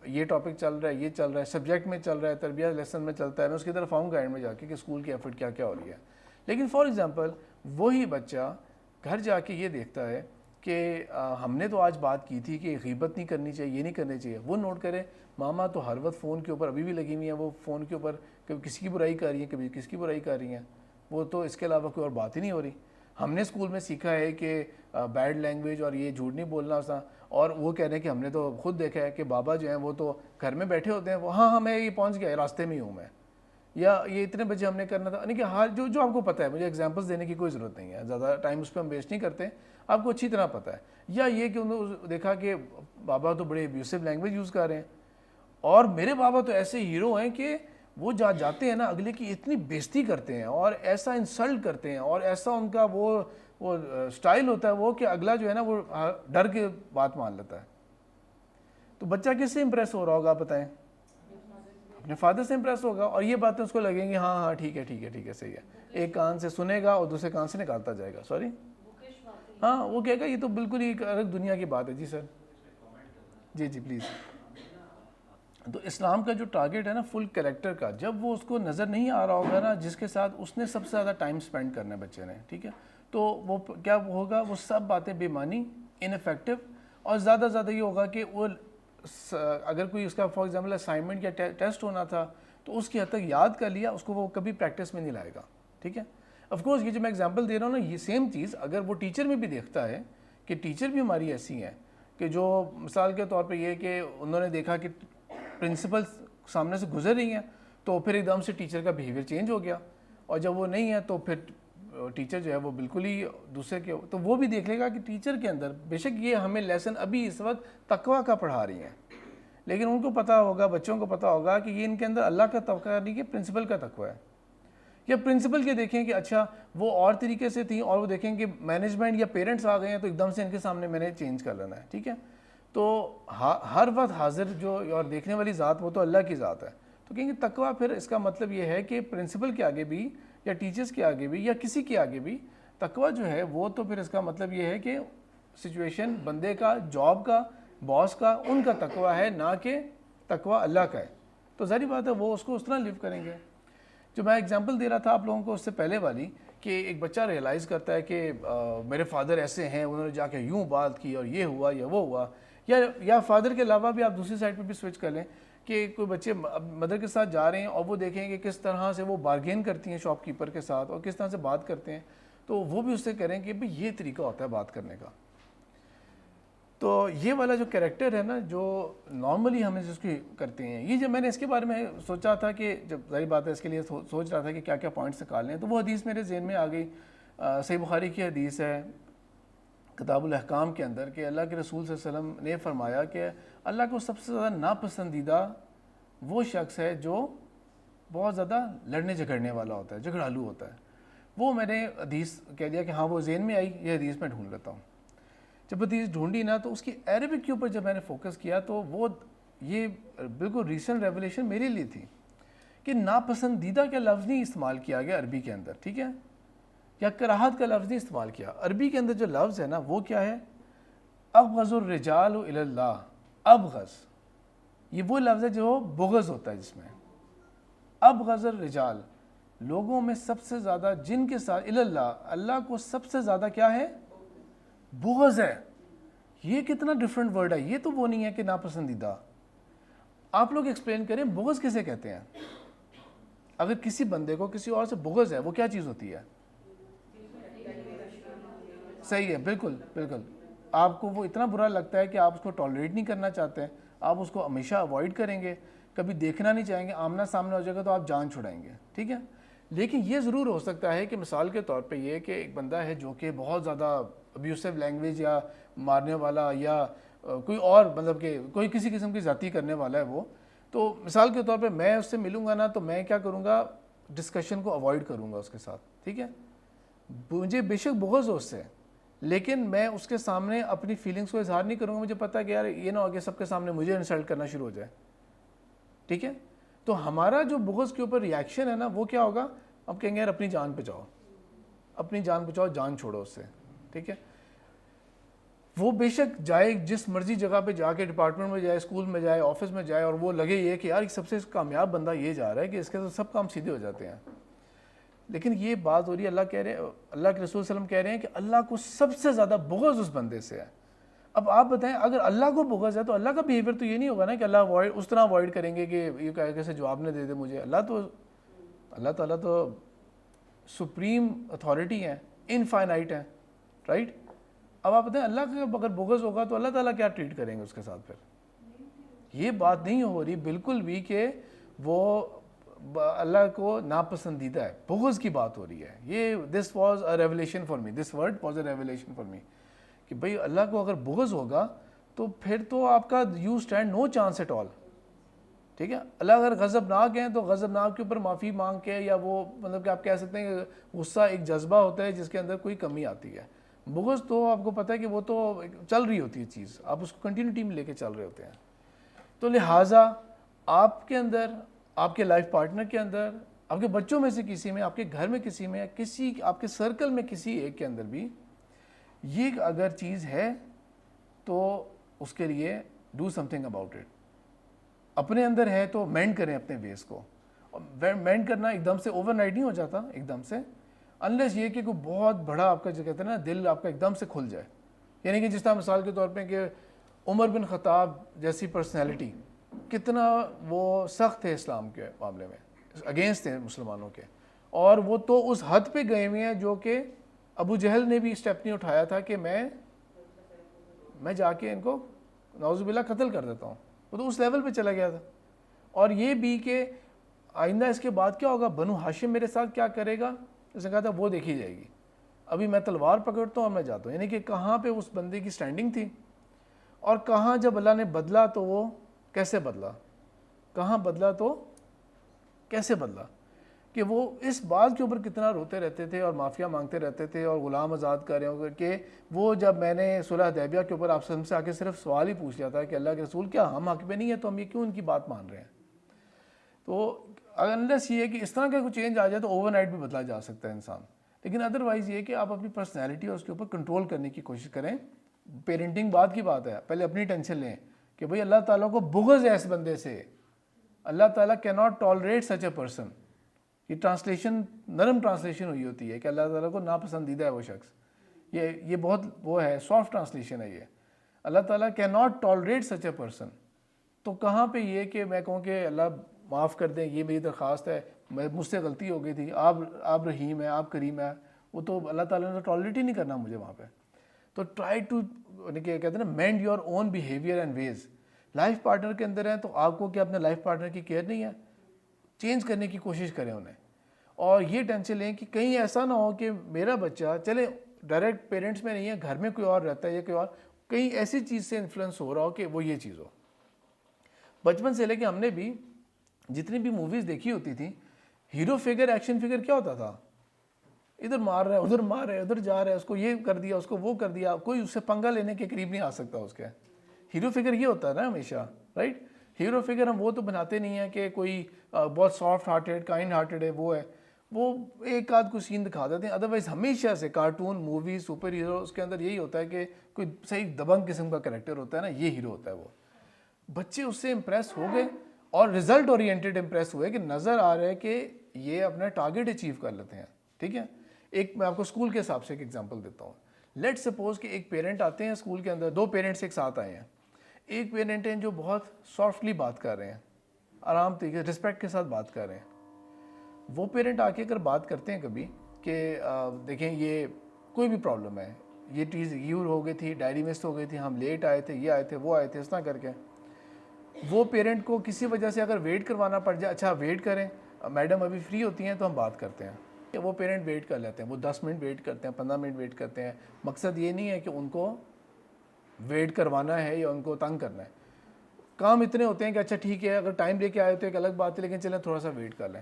یہ ٹاپک چل رہا ہے, یہ چل رہا ہے, سبجیکٹ میں چل رہا ہے, تربیت لیسن میں چلتا ہے, میں اس کی طرف آؤں گا اینڈ میں جا کے کہ اسکول کی ایفرٹ کیا کیا ہو رہی ہے. لیکن فار ایگزامپل وہی بچہ گھر جا کے یہ دیکھتا ہے کہ ہم نے تو آج بات کی تھی کہ غیبت نہیں کرنی چاہیے, یہ نہیں کرنی چاہیے. وہ نوٹ کرے ماما تو ہر وقت فون کے اوپر ابھی بھی لگی ہوئی ہیں, وہ فون کے اوپر کبھی کسی کی برائی کر رہی ہیں, کبھی کسی کی برائی کر رہی ہیں, وہ تو اس کے علاوہ کوئی اور بات ہی نہیں ہو رہی. ہم نے اسکول میں سیکھا ہے کہ بیڈ لینگویج اور یہ جھوٹ نہیں بولنا ہوتا, اور وہ کہہ رہے ہیں کہ ہم نے تو خود دیکھا ہے کہ بابا جو ہیں وہ تو گھر میں بیٹھے ہوتے ہیں, وہ ہاں میں یہ پہنچ گیا, راستے میں ہی ہوں میں, یا یہ اتنے بجے ہم نے کرنا تھا, یعنی کہ ہر جو آپ کو پتہ ہے, مجھے ایگزامپلس دینے کی کوئی ضرورت نہیں ہے, زیادہ ٹائم اس پہ ہم ویسٹ نہیں کرتے, آپ کو اچھی طرح پتہ ہے. یا یہ کہ انہوں نے دیکھا کہ بابا تو بڑے ابیوسو لینگویج یوز کر رہے ہیں, اور میرے بابا تو ایسے ہیرو ہیں کہ وہ جاتے ہیں نا اگلے کی اتنی بےزتی کرتے ہیں اور ایسا انسلٹ کرتے ہیں, اور ایسا ان کا وہ سٹائل ہوتا ہے وہ کہ اگلا جو ہے نا وہ ڈر کے بات مان لیتا ہے. تو بچہ کس سے امپریس ہو رہا ہوگا آپ بتائیں؟ اپنے فادر سے امپریس ہوگا, اور یہ باتیں اس کو لگیں گی ہاں ٹھیک ہے صحیح ہے, ایک کان سے سنے گا اور دوسرے کان سے نکالتا جائے گا. سوری, ہاں وہ کہے گا یہ تو بالکل ہی الگ دنیا کی بات ہے. جی سر, جی پلیز. تو اسلام کا جو ٹارگیٹ ہے نا فل کریکٹر کا, جب وہ اس کو نظر نہیں آ رہا ہوگا نا جس کے ساتھ اس نے سب سے زیادہ ٹائم سپینڈ کرنا ہے بچے نے, ٹھیک ہے, تو وہ کیا ہوگا, وہ سب باتیں بے معنی, ان افیکٹو, اور زیادہ زیادہ یہ ہوگا کہ وہ اگر کوئی اس کا فار ایگزامپل اسائنمنٹ یا ٹیسٹ ہونا تھا تو اس کی حد تک یاد کر لیا, اس کو وہ کبھی پریکٹس میں نہیں لائے گا. ٹھیک ہے, آف کورس یہ جو میں ایگزامپل دے رہا ہوں نا, یہ سیم چیز اگر وہ ٹیچر میں بھی دیکھتا ہے کہ ٹیچر بھی ہماری ایسی ہیں کہ جو مثال کے طور پہ یہ کہ انہوں نے دیکھا کہ پرنسپل سامنے سے گزر رہی ہیں تو پھر ایک دم سے ٹیچر کا بیہیویئر چینج ہو گیا, اور جب وہ نہیں ہے تو پھر ٹیچر جو ہے وہ بالکل ہی دوسرے کے, تو وہ بھی دیکھ لے گا کہ ٹیچر کے اندر بے شک یہ ہمیں لیسن ابھی اس وقت تقویٰ کا پڑھا رہی ہیں, لیکن ان کو پتہ ہوگا, بچوں کو پتہ ہوگا کہ یہ ان کے اندر اللہ کا تقویٰ نہیں کہ پرنسپل کا تقویٰ ہے. یا پرنسپل کے دیکھیں کہ اچھا وہ اور طریقے سے تھیں, اور وہ دیکھیں کہ مینجمنٹ یا پیرنٹس آ گئے ہیں تو ایک دم سے ان کے سامنے میں نے چینج کر لینا ہے. ٹھیک ہے, تو ہر وقت حاضر جو اور دیکھنے والی ذات وہ تو اللہ کی ذات ہے. تو کہیں گے تقویٰ پھر اس کا مطلب یہ ہے کہ پرنسپل کے آگے بھی یا ٹیچرز کے آگے بھی یا کسی کے آگے بھی تقویٰ جو ہے وہ تو پھر اس کا مطلب یہ ہے کہ سچویشن بندے کا, جاب کا, باس کا, ان کا تقویٰ ہے, نہ کہ تقویٰ اللہ کا ہے. تو ظاہری بات ہے وہ اس کو اس طرح لیو کریں گے. جو میں ایگزامپل دے رہا تھا آپ لوگوں کو اس سے پہلے والی, کہ ایک بچہ ریئلائز کرتا ہے کہ میرے فادر ایسے ہیں, انہوں نے جا کے یوں بات کی اور یہ ہوا یا وہ ہوا, یا فادر کے علاوہ بھی آپ دوسری سائڈ پہ بھی سوئچ کر لیں کہ کوئی بچے مدر کے ساتھ جا رہے ہیں اور وہ دیکھیں کہ کس طرح سے وہ بارگین کرتی ہیں شاپ کیپر کے ساتھ اور کس طرح سے بات کرتے ہیں, تو وہ بھی اس سے کریں کہ بھئی یہ طریقہ ہوتا ہے بات کرنے کا. تو یہ والا جو کریکٹر ہے نا جو نارملی ہم اس کی کرتے ہیں, یہ جب میں نے اس کے بارے میں سوچا تھا کہ جب ظاہر بات ہے اس کے لیے سوچ رہا تھا کہ کیا کیا پوائنٹس نکالنے ہیں, تو وہ حدیث میرے ذہن میں آ گئی. صحیح بخاری کی حدیث ہے کتاب الاحکام کے اندر کہ اللہ کے رسول صلی اللہ علیہ وسلم نے فرمایا کہ اللہ کو سب سے زیادہ ناپسندیدہ وہ شخص ہے جو بہت زیادہ لڑنے جھگڑنے والا ہوتا ہے, جھگڑالو ہوتا ہے. وہ میں نے حدیث کہہ دیا کہ ہاں وہ ذہن میں آئی, یہ حدیث میں ڈھونڈ لیتا ہوں. جب حدیث ڈھونڈی نا تو اس کی عربک کے اوپر جب میں نے فوکس کیا تو وہ یہ بالکل ریسنٹ ریولیشن میرے لیے تھی کہ ناپسندیدہ کا لفظ نہیں استعمال کیا گیا عربی کے اندر, ٹھیک ہے, یا کراہت کا لفظ نہیں استعمال کیا. عربی کے اندر جو لفظ ہے نا وہ کیا ہے, ابغض الرجال الی اللہ. ابغض یہ وہ لفظ ہے جو بغض ہوتا ہے, جس میں ابغض الرجال لوگوں میں سب سے زیادہ جن کے ساتھ الی اللہ, اللہ کو سب سے زیادہ کیا ہے, بغض ہے. یہ کتنا ڈیفرنٹ ورڈ ہے, یہ تو وہ نہیں ہے کہ ناپسندیدہ. آپ لوگ ایکسپلین کریں بغض کسے کہتے ہیں؟ اگر کسی بندے کو کسی اور سے بغض ہے وہ کیا چیز ہوتی ہے؟ صحیح ہے, بالکل بالکل. آپ کو وہ اتنا برا لگتا ہے کہ آپ اس کو ٹالریٹ نہیں کرنا چاہتے ہیں, آپ اس کو ہمیشہ اوائڈ کریں گے, کبھی دیکھنا نہیں چاہیں گے, آمنا سامنا ہو جائے گا تو آپ جان چھڑائیں گے, ٹھیک ہے. لیکن یہ ضرور ہو سکتا ہے کہ مثال کے طور پہ یہ کہ ایک بندہ ہے جو کہ بہت زیادہ ابیوسو لینگویج یا مارنے والا یا کوئی اور مطلب کہ کوئی کسی قسم کی ذاتی کرنے والا ہے وہ, تو مثال کے طور پہ میں اس سے ملوں گا نا تو میں کیا کروں گا, ڈسکشن کو اوائڈ کروں گا اس کے ساتھ, ٹھیک ہے. مجھے بے شک بغض ہو اس سے, لیکن میں اس کے سامنے اپنی فیلنگس کو اظہار نہیں کروں گا. مجھے پتہ ہے کہ یار یہ نہ ہو کہ سب کے سامنے مجھے انسلٹ کرنا شروع ہو جائے, ٹھیک ہے. تو ہمارا جو بغض کے اوپر ریاکشن ہے نا وہ کیا ہوگا, اب کہیں گے یار اپنی جان بچاؤ, اپنی جان بچاؤ, جان چھوڑو اس سے, ٹھیک ہے. وہ بے شک جائے جس مرضی جگہ پہ جا کے, ڈپارٹمنٹ میں جائے, اسکول میں جائے, آفس میں جائے, اور وہ لگے یہ کہ یار سب سے کامیاب بندہ یہ جا رہا ہے کہ اس کے تو سب کام سیدھے ہو جاتے ہیں. لیکن یہ بات ہو رہی ہے, اللہ کہہ رہے ہیں, اللہ کے رسول صلی اللہ علیہ وسلم کہہ رہے ہیں کہ اللہ کو سب سے زیادہ بغض اس بندے سے ہے. اب آپ بتائیں اگر اللہ کو بغض ہے تو اللہ کا بیہیویئر تو یہ نہیں ہوگا نا کہ اللہ اس طرح اوائڈ کریں گے کہ یہ کیسے جواب نہ دے دے مجھے. اللہ تعالیٰ تو سپریم اتھارٹی ہے, انفائنائٹ ہیں, رائٹ. اب آپ بتائیں اللہ کا اگر بغض ہوگا تو اللہ تعالیٰ کیا ٹریٹ کریں گے اس کے ساتھ؟ پھر یہ بات نہیں ہو رہی بالکل بھی کہ وہ اللہ کو ناپسندیدہ ہے, بغض کی بات ہو رہی ہے. یہ this was a revelation for me, this word was a revelation for me, کہ بھئی اللہ کو اگر بغض ہوگا تو پھر تو آپ کا you stand no chance at all. ٹھیک ہے, اللہ اگر غضبناک ہیں تو غضبناک کے اوپر معافی مانگ کے, یا وہ مطلب کہ آپ کہہ سکتے ہیں کہ غصہ ایک جذبہ ہوتا ہے جس کے اندر کوئی کمی آتی ہے. بغض تو آپ کو پتہ ہے کہ وہ تو چل رہی ہوتی ہے چیز, آپ اس کو کنٹینیوٹی میں لے کے چل رہے ہوتے ہیں. تو لہٰذا آپ کے اندر, آپ کے لائف پارٹنر کے اندر, آپ کے بچوں میں سے کسی میں, آپ کے گھر میں کسی میں, کسی آپ کے سرکل میں کسی ایک کے اندر بھی یہ اگر چیز ہے تو اس کے لیے do some thing about it. اپنے اندر ہے تو مینڈ کریں اپنے ویز کو. مینڈ کرنا ایک دم سے اوور نائٹ نہیں ہو جاتا ایک دم سے, انلیس یہ کہ کوئی بہت بڑا آپ کا جو کہتے ہیں نا دل آپ کا ایک دم سے کھل جائے. یعنی کہ جس طرح مثال کے طور پہ کہ عمر بن خطاب جیسی پرسنالٹی کتنا وہ سخت تھے اسلام کے معاملے میں, اگینسٹ تھے مسلمانوں کے, اور وہ تو اس حد پہ گئے ہوئے ہیں جو کہ ابو جہل نے بھی اسٹیپ نہیں اٹھایا تھا کہ میں جا کے ان کو نعوذ باللہ قتل کر دیتا ہوں. وہ تو اس لیول پہ چلا گیا تھا. اور یہ بھی کہ آئندہ اس کے بعد کیا ہوگا, بنو ہاشم میرے ساتھ کیا کرے گا, اس نے کہا تھا وہ دیکھی جائے گی, ابھی میں تلوار پکڑتا ہوں اور میں جاتا ہوں. یعنی کہ کہاں پہ اس بندے کی سٹینڈنگ تھی, اور کہاں جب اللہ نے بدلا تو وہ کیسے بدلا, کہاں بدلا تو کیسے بدلا, کہ وہ اس بات کے اوپر کتنا روتے رہتے تھے اور معافیا مانگتے رہتے تھے اور غلام آزاد کر رہے ہوں. کہ وہ جب میں نے صلح حدیبیہ کے اوپر آپ سے آ کے صرف سوال ہی پوچھ لیا تھا کہ اللہ کے رسول کیا ہم حق میں نہیں ہیں تو ہم یہ کیوں ان کی بات مان رہے ہیں. تو انلیس یہ ہے کہ اس طرح کا کوئی چینج آ جائے تو اوور نائٹ بھی بدلا جا سکتا ہے انسان, لیکن ادروائز یہ کہ آپ اپنی پرسنالٹی اور اس کے اوپر کنٹرول کرنے کی کوشش کریں. پیرنٹنگ بعد کی بات ہے, پہلے اپنی ٹینشن لیں کہ بھئی اللہ تعالیٰ کو بغض ہے اس بندے سے, اللہ تعالیٰ کی not tolerate such a person. یہ ٹرانسلیشن نرم ٹرانسلیشن ہوئی ہوتی ہے کہ اللہ تعالیٰ کو ناپسندیدہ ہے وہ شخص. یہ بہت وہ ہے, سافٹ ٹرانسلیشن ہے یہ. اللہ تعالیٰ کی not tolerate such a person. تو کہاں پہ یہ کہ میں کہوں کہ اللہ معاف کر دیں, یہ میری درخواست ہے, مجھ سے غلطی ہو گئی تھی, آپ رحیم ہیں, آپ کریم ہیں, وہ تو اللہ تعالیٰ نے ٹالریٹ ہی نہیں کرنا مجھے وہاں پہ. تو ٹرائی ٹو کہتے ہیں نا mind your own behaviour and ways. Life partner کے اندر ہیں تو آپ کو کیا اپنے لائف پارٹنر کی کیئر نہیں ہے, چینج کرنے کی کوشش کریں انہیں. اور یہ ٹینشن لیں کہ کہیں ایسا نہ ہو کہ میرا بچہ چلے ڈائریکٹ پیرنٹس میں نہیں ہے, گھر میں کوئی اور رہتا ہے یا کوئی اور, کہیں ایسی چیز سے انفلوئنس ہو رہا ہو کہ وہ یہ چیز ہو. بچپن سے لے کے ہم نے بھی جتنی بھی موویز دیکھی ہوتی تھیں, ہیرو فگر ایکشن فگر کیا ہوتا تھا, ادھر مار رہا ہے, ادھر مار رہا ہے, ادھر جا رہا ہے, اس کو یہ کر دیا, اس کو وہ کر دیا, کوئی اس سے پنگا لینے کے قریب نہیں آ سکتا اس کے. ہیرو فگر یہ ہوتا ہے نا ہمیشہ, رائٹ. ہیرو فگر ہم وہ تو بناتے نہیں ہیں کہ کوئی بہت سافٹ ہارٹیڈ کائنڈ ہارٹیڈ ہے, وہ ہے, وہ ایک آدھ کو سین دکھا دیتے ہیں. ادروائز ہمیشہ سے کارٹون مووی سپر ہیرو اس کے اندر یہی ہوتا ہے کہ کوئی صحیح دبنگ قسم کا کریکٹر ہوتا ہے نا, یہ ہیرو ہوتا ہے. وہ بچے اس سے امپریس ہو گئے اور رزلٹ اورینٹیڈ امپریس ہوئے کہ نظر آ رہا ہے کہ یہ اپنا ٹارگیٹ اچیو کر لیتے ہیں. ٹھیک ہے, ایک میں آپ کو اسکول کے حساب سے ایک ایگزامپل دیتا ہوں. لیٹ سپوز کہ ایک پیرنٹ آتے ہیں اسکول کے اندر, دو پیرنٹس ایک ساتھ آئے ہیں. ایک پیرنٹ ہیں جو بہت سافٹلی بات کر رہے ہیں, آرام طریقے سے رسپیکٹ کے ساتھ بات کر رہے ہیں. وہ پیرنٹ آ کے اگر بات کرتے ہیں کبھی کہ دیکھیں یہ کوئی بھی پرابلم ہے, یہ چیز یور ہو گئی تھی, ڈائری مس ہو گئی تھی, ہم لیٹ آئے تھے, یہ آئے تھے, وہ آئے تھے, اس طرح کر کے وہ پیرنٹ کو کسی وجہ سے اگر ویٹ کروانا پڑ جائے, اچھا ویٹ کریں, میڈم ابھی فری ہوتی ہیں تو ہم بات کرتے ہیں, کہ وہ پیرنٹ ویٹ کر لیتے ہیں, وہ 10 منٹ ویٹ کرتے ہیں, 15 منٹ ویٹ کرتے ہیں. مقصد یہ نہیں ہے کہ ان کو ویٹ کروانا ہے یا ان کو تنگ کرنا ہے. کام اتنے ہوتے ہیں کہ اچھا ٹھیک ہے اگر ٹائم لے کے آئے تو ایک الگ بات ہے, لیکن چلیں تھوڑا سا ویٹ کر لیں.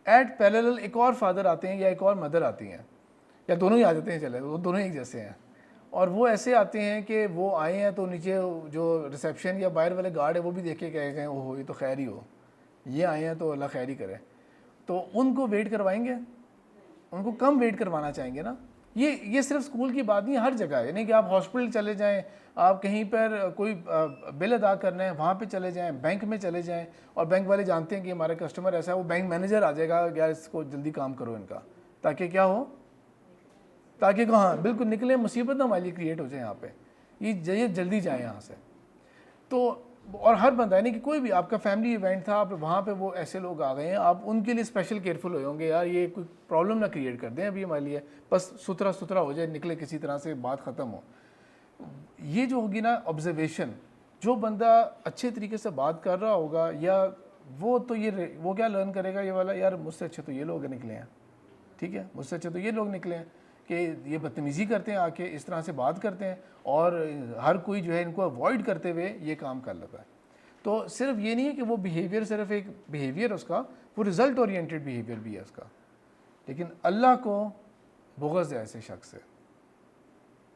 ایٹ پیرلل ایک اور فادر آتے ہیں یا ایک اور مدر آتی ہیں, یا دونوں ہی آ جاتے ہیں, چلے وہ دونوں ایک جیسے ہیں. اور وہ ایسے آتے ہیں کہ وہ آئے ہیں تو نیچے جو ریسیپشن یا باہر والے گارڈ ہے وہ بھی دیکھ کے کہے گئے اوہ یہ تو خیر ہی ہو, یہ آئے ہیں تو اللہ خیر ہی کرے. تو ان کو ویٹ کروائیں گے, ان کو کم ویٹ کروانا چاہیں گے نا. یہ صرف اسکول کی بات نہیں, ہر جگہ ہے. یعنی کہ آپ ہاسپٹل چلے جائیں, آپ کہیں پر کوئی بل ادا کرنا ہے وہاں پہ چلے جائیں, بینک میں چلے جائیں, اور بینک والے جانتے ہیں کہ ہمارے کسٹمر ایسا ہے, وہ بینک مینیجر آ جائے گا یار اس کو جلدی کام کرو ان کا, تاکہ کیا ہو, تاکہ کہاں بالکل نکلے, مصیبت نہ ہمارے لیے کریٹ ہو جائے یہاں پہ, یہ جلدی جائیں یہاں سے. تو اور ہر بندہ یعنی کہ کوئی بھی آپ کا فیملی ایونٹ تھا، آپ وہاں پہ وہ ایسے لوگ آ گئے ہیں، آپ ان کے لیے اسپیشل کیئرفل ہوئے ہوں گے، یار یہ کوئی پرابلم نہ کریٹ کر دیں ابھی ہمارے لیے، بس ستھرا ہو جائے، نکلے کسی طرح سے، بات ختم ہو. یہ جو ہوگی نا آبزرویشن، جو بندہ اچھے طریقے سے بات کر رہا ہوگا یا وہ کیا لرن کرے گا یہ والا، یار مجھ سے اچھے تو یہ لوگ نکلے ہیں، ٹھیک ہے، مجھ سے اچھے تو یہ لوگ نکلے ہیں کہ یہ بدتمیزی کرتے ہیں، آ کے اس طرح سے بات کرتے ہیں، اور ہر کوئی جو ہے ان کو اوائڈ کرتے ہوئے یہ کام کر لیتا ہے. تو صرف یہ نہیں ہے کہ وہ بیہیویئر صرف ایک بیہیویئر اس کا، وہ رزلٹ اورینٹیڈ بیہیویئر بھی ہے اس کا. لیکن اللہ کو بغض ہے ایسے شخص سے،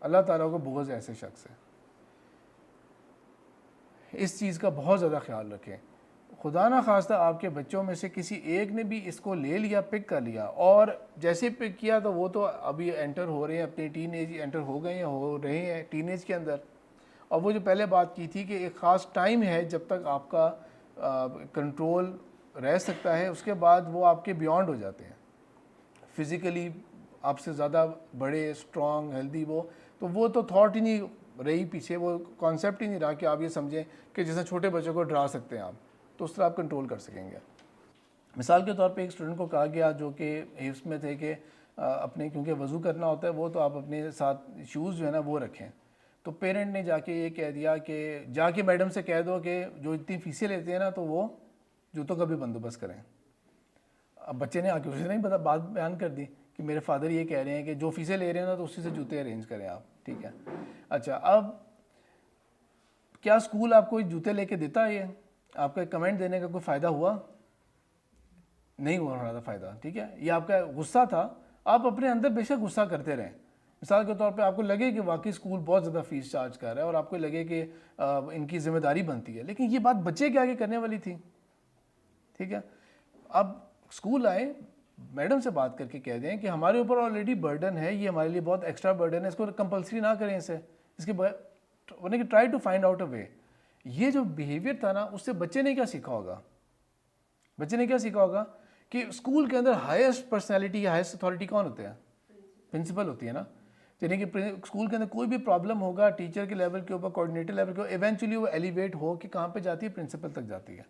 اللہ تعالیٰ کو بغض ہے ایسے شخص سے. اس چیز کا بہت زیادہ خیال رکھیں. خدا نہ خواستہ آپ کے بچوں میں سے کسی ایک نے بھی اس کو لے لیا، پک کر لیا، اور جیسے پک کیا تو وہ تو ابھی انٹر ہو رہے ہیں، اپنے ٹین ایج انٹر ہو گئے ہیں، ہو رہے ہیں ٹین ایج کے اندر. اور وہ جو پہلے بات کی تھی کہ ایک خاص ٹائم ہے جب تک آپ کا کنٹرول رہ سکتا ہے، اس کے بعد وہ آپ کے بیونڈ ہو جاتے ہیں، فزیکلی آپ سے زیادہ بڑے، اسٹرانگ، ہیلدی، وہ تو تھاٹ ہی نہیں رہی پیچھے، وہ کانسیپٹ ہی نہیں رہا کہ آپ یہ سمجھیں کہ جیسے چھوٹے بچوں کو ڈرا سکتے ہیں آپ، تو اس طرح آپ کنٹرول کر سکیں گے. مثال کے طور پہ ایک اسٹوڈنٹ کو کہا گیا جو کہ حفظ میں تھے کہ اپنے کیونکہ وضو کرنا ہوتا ہے وہ تو آپ اپنے ساتھ شوز جو ہے نا وہ رکھیں. تو پیرنٹ نے جا کے یہ کہہ دیا کہ جا کے میڈم سے کہہ دو کہ جو اتنی فیسیں لیتے ہیں نا تو وہ جوتوں کا بھی بندوبست کریں. اب بچے نے آ کے اسے نہیں پتا، بات بیان کر دی کہ میرے فادر یہ کہہ رہے ہیں کہ جو فیسیں لے رہے ہیں نا تو اسی سے جوتے ارینج کریں آپ، ٹھیک ہے. اچھا، اب کیا اسکول آپ کو جوتے لے کے دیتا ہے؟ یہ آپ کا کمنٹ دینے کا کوئی فائدہ ہوا؟ نہیں ہوا رہا تھا فائدہ، ٹھیک ہے. یہ آپ کا غصہ تھا، آپ اپنے اندر بے شک غصہ کرتے رہیں. مثال کے طور پہ آپ کو لگے کہ واقعی اسکول بہت زیادہ فیس چارج کر رہا ہے اور آپ کو لگے کہ ان کی ذمہ داری بنتی ہے، لیکن یہ بات بچے کے آگے کرنے والی تھی، ٹھیک ہے. اب اسکول آئے، میڈم سے بات کر کے کہہ دیں کہ ہمارے اوپر آلریڈی برڈن ہے، یہ ہمارے لیے بہت ایکسٹرا برڈن ہے، اس کو کمپلسری نہ کریں، اسے اس کے try to find out a way. یہ جو بیہیویئر تھا نا، اس سے بچے نے کیا سیکھا ہوگا؟ بچے نے کیا سیکھا ہوگا کہ اسکول کے اندر ہائیسٹ پرسنالٹی یا ہائیسٹ اتھارٹی کون ہوتے ہیں؟ پرنسپل ہوتی ہے نا. یعنی کہ اسکول کے اندر کوئی بھی پرابلم ہوگا ٹیچر کے لیول کے اوپر، کوآرڈینیٹر لیول کے اوپر، ایونچولی وہ ایلیویٹ ہو کہ کہاں پہ جاتی ہے؟ پرنسپل تک جاتی ہے.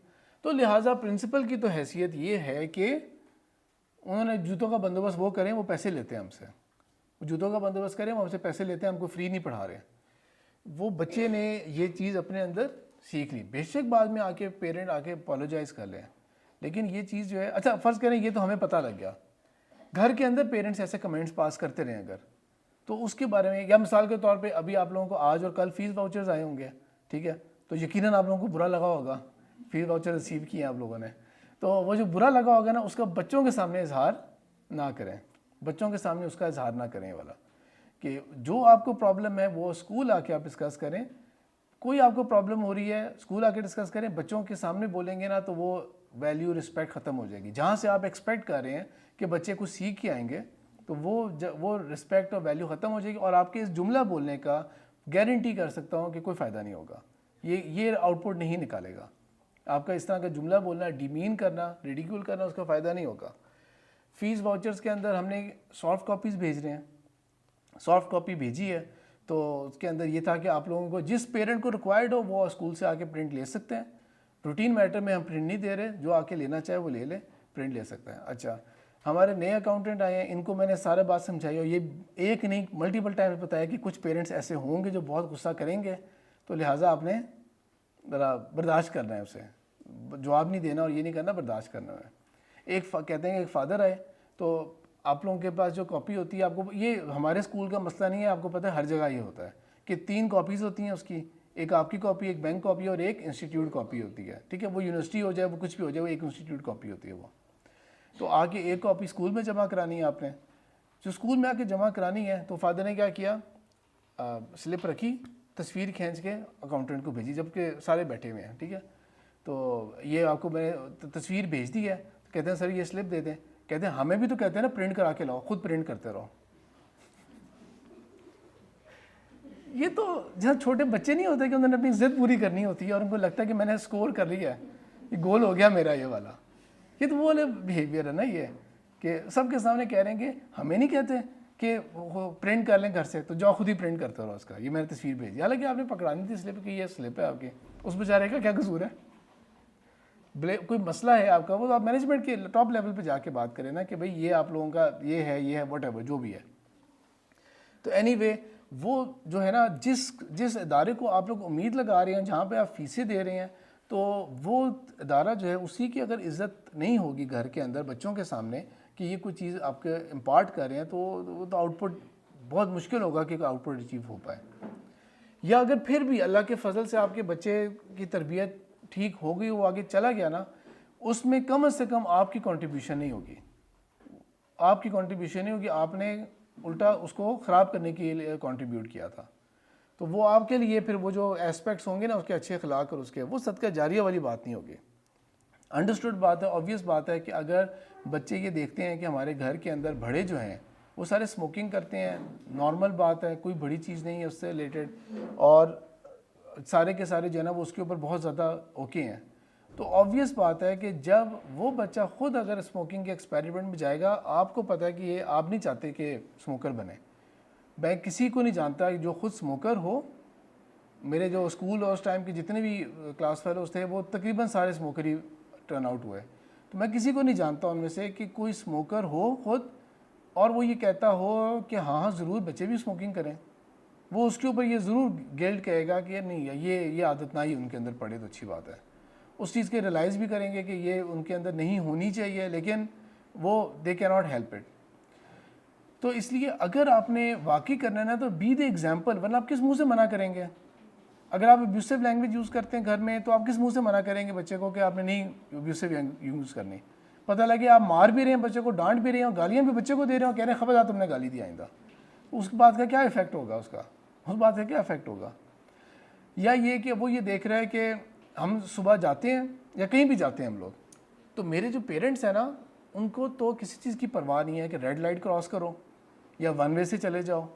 تو لہٰذا پرنسپل کی تو حیثیت یہ ہے کہ انہوں نے جوتوں کا بندوبست وہ کریں، وہ پیسے لیتے ہیں ہم سے، وہ جوتوں کا بندوبست کریں، وہ ہم سے پیسے لیتے ہیں، ہم کو فری نہیں پڑھا رہے. وہ بچے نے یہ چیز اپنے اندر سیکھ لی. بے شک بعد میں آ کے پیرنٹ آ کے اپولوجائز کر لیں، لیکن یہ چیز جو ہے، اچھا فرض کریں یہ تو ہمیں پتہ لگ گیا، گھر کے اندر پیرنٹس ایسے کمنٹس پاس کرتے رہیں اگر، تو اس کے بارے میں، یا مثال کے طور پہ ابھی آپ لوگوں کو آج اور کل فیس واؤچرز آئے ہوں گے، ٹھیک ہے، تو یقیناً آپ لوگوں کو برا لگا ہوگا، فیس واؤچر ریسیو کیے ہیں آپ لوگوں نے، تو وہ جو برا لگا ہوگا نا اس کا بچوں کے سامنے اظہار نہ کریں، بچوں کے سامنے اس کا اظہار نہ کریں والا، کہ جو آپ کو پرابلم ہے وہ اسکول آ کے آپ ڈسکس کریں. کوئی آپ کو پرابلم ہو رہی ہے اسکول آ کے ڈسکس کریں، بچوں کے سامنے بولیں گے نا تو وہ ویلیو رسپیکٹ ختم ہو جائے گی. جہاں سے آپ ایکسپیکٹ کر رہے ہیں کہ بچے کچھ سیکھ کے آئیں گے تو وہ رسپیکٹ اور ویلیو ختم ہو جائے گی، اور آپ کے اس جملہ بولنے کا گارنٹی کر سکتا ہوں کہ کوئی فائدہ نہیں ہوگا، یہ آؤٹ پٹ نہیں نکالے گا. آپ کا اس طرح کا جملہ بولنا، ڈیمین کرنا، ریڈیکیول کرنا، اس کا فائدہ نہیں ہوگا. فیس واؤچرز کے اندر ہم نے سافٹ کاپیز بھیج رہے ہیں، سافٹ کاپی بھیجی ہے تو اس کے اندر یہ تھا کہ آپ لوگوں کو جس پیرنٹ کو ریکوائرڈ ہو وہ اسکول سے آ کے پرنٹ لے سکتے ہیں. روٹین میٹر میں ہم پرنٹ نہیں دے رہے، جو آ کے لینا چاہے وہ لے لے، پرنٹ لے سکتا ہے. اچھا، ہمارے نئے اکاؤنٹنٹ آئے ہیں، ان کو میں نے سارے بات سمجھائی، اور یہ ایک نہیں ملٹیپل ٹائمز بتایا کہ کچھ پیرنٹس ایسے ہوں گے جو بہت غصہ کریں گے، تو لہٰذا آپ نے ذرا برداشت کرنا ہے، اسے جواب نہیں دینا اور یہ نہیں کرنا، برداشت کرنا ہے. کہتے ہیں ایک فادر آئے، تو آپ لوگوں کے پاس جو کاپی ہوتی ہے، آپ کو یہ ہمارے اسکول کا مسئلہ نہیں ہے، آپ کو پتہ ہے ہر جگہ یہ ہوتا ہے کہ 3 کاپیز ہوتی ہیں اس کی، ایک آپ کی کاپی، ایک بینک کاپی اور ایک انسٹیٹیوٹ کاپی ہوتی ہے، ٹھیک ہے. وہ یونیورسٹی ہو جائے، وہ کچھ بھی ہو جائے، وہ ایک انسٹیٹیوٹ کاپی ہوتی ہے. وہ تو آ کے ایک کاپی اسکول میں جمع کرانی ہے آپ نے. جو اسکول میں آ کے جمع کرانی ہے تو فادر نے کیا کیا، سلپ رکھی، تصویر کھینچ کے اکاؤنٹنٹ کو بھیجی، جب کہ سارے بیٹھے ہوئے ہیں، ٹھیک ہے. تو یہ آپ کو میں نے تصویر بھیج دی ہے. کہتے ہیں سر یہ سلپ دے دیں. کہتے ہیں ہمیں بھی تو کہتے ہیں نا پرنٹ کرا کے لاؤ، خود پرنٹ کرتے رہو. یہ تو جہاں چھوٹے بچے نہیں ہوتے کہ انہوں نے اپنی ضد پوری کرنی ہوتی ہے اور ان کو لگتا ہے کہ میں نے اسکور کر لیا ہے، یہ گول ہو گیا میرا یہ والا. یہ تو وہ بیہیویئر ہے نا، یہ کہ سب کے سامنے کہہ رہے ہیں کہ ہمیں نہیں کہتے کہ وہ پرنٹ کر لیں گھر سے, تو جاؤ خود ہی پرنٹ کرتا رہو اس کا, یہ میں نے تصویر بھیجی, حالانکہ آپ نے پکڑانی تھی سلپ کہ یہ سلپ ہے آپ کی, اس بیچارے کا کیا قصور ہے؟ کوئی مسئلہ ہے آپ کا, وہ آپ مینجمنٹ کے ٹاپ لیول پہ جا کے بات کریں نا کہ بھائی یہ آپ لوگوں کا یہ ہے واٹ ایور جو بھی ہے. تو اینی وے وہ جو ہے نا جس ادارے کو آپ لوگ امید لگا رہے ہیں, جہاں پہ آپ فیسیں دے رہے ہیں, تو وہ ادارہ جو ہے اسی کی اگر عزت نہیں ہوگی گھر کے اندر بچوں کے سامنے کہ یہ کوئی چیز آپ کے امپارٹ کر رہے ہیں, تو وہ تو آؤٹ پٹ بہت مشکل ہوگا کہ آؤٹ پٹ اچیو ہو پائے. یا اگر پھر بھی اللہ کے فضل سے آپ کے بچے کی تربیت ٹھیک ہو گئی, وہ آگے چلا گیا نا, اس میں کم از کم آپ کی کنٹریبیوشن نہیں ہوگی, آپ کی کنٹریبیوشن نہیں ہوگی, آپ نے الٹا اس کو خراب کرنے کے لیے کنٹریبیوٹ کیا تھا. تو وہ آپ کے لیے پھر وہ جو ایسپیکٹس ہوں گے نا اس کے اچھے اخلاق اور اس کے, وہ صدقہ جاریہ والی بات نہیں ہوگی. انڈرسٹوڈ بات ہے, آبویس بات ہے کہ اگر بچے یہ دیکھتے ہیں کہ ہمارے گھر کے اندر بڑے جو ہیں وہ سارے اسموکنگ کرتے ہیں, نارمل بات ہے, کوئی بڑی چیز نہیں ہے اس سے ریلیٹڈ, اور سارے کے سارے جو ہے نا وہ اس کے اوپر بہت زیادہ اوکے ہیں, تو آبویس بات ہے کہ جب وہ بچہ خود اگر اسموکنگ کے ایکسپیریمنٹ میں جائے گا, آپ کو پتہ ہے کہ یہ آپ نہیں چاہتے کہ اسموکر بنے. میں کسی کو نہیں جانتا جو خود اسموکر ہو. میرے جو اسکول اور اس ٹائم کے جتنے بھی کلاس فیلوز تھے وہ تقریباً سارے اسموکر ہی ٹرن آؤٹ ہوئے. تو میں کسی کو نہیں جانتا ان میں سے کہ کوئی اسموکر ہو خود اور وہ یہ کہتا ہو کہ ہاں ضرور بچے بھی اسموکنگ کریں. وہ اس کے اوپر یہ ضرور گلٹ کہے گا کہ نہیں یہ عادت نہ ہی ان کے اندر پڑے تو اچھی بات ہے. اس چیز کے ریلائز بھی کریں گے کہ یہ ان کے اندر نہیں ہونی چاہیے, لیکن وہ دے کی ناٹ ہیلپ اٹ. تو اس لیے اگر آپ نے واقعی کرنا ہے نا تو بی دی ایگزامپل, ورنہ آپ کس منہ سے منع کریں گے؟ اگر آپ ابیوسو لینگویج یوز کرتے ہیں گھر میں تو آپ کس منہ سے منع کریں گے بچے کو کہ آپ نے نہیں ابیوسو یوز کرنی؟ پتہ لگے آپ مار بھی رہے ہیں بچے کو, ڈانٹ بھی رہے ہیں, گالیاں بھی بچے کو دے رہے ہیں, کہہ رہے ہیں خبردار تم نے گالی دی آئندہ. اس بات کا کیا افیکٹ ہوگا, اس بات کا کیا افیکٹ ہوگا؟ یا یہ کہ وہ یہ دیکھ رہا ہے کہ ہم صبح جاتے ہیں یا کہیں بھی جاتے ہیں ہم لوگ, تو میرے جو پیرنٹس ہیں نا ان کو تو کسی چیز کی پرواہ نہیں ہے کہ ریڈ لائٹ کراس کرو یا ون وے سے چلے جاؤ,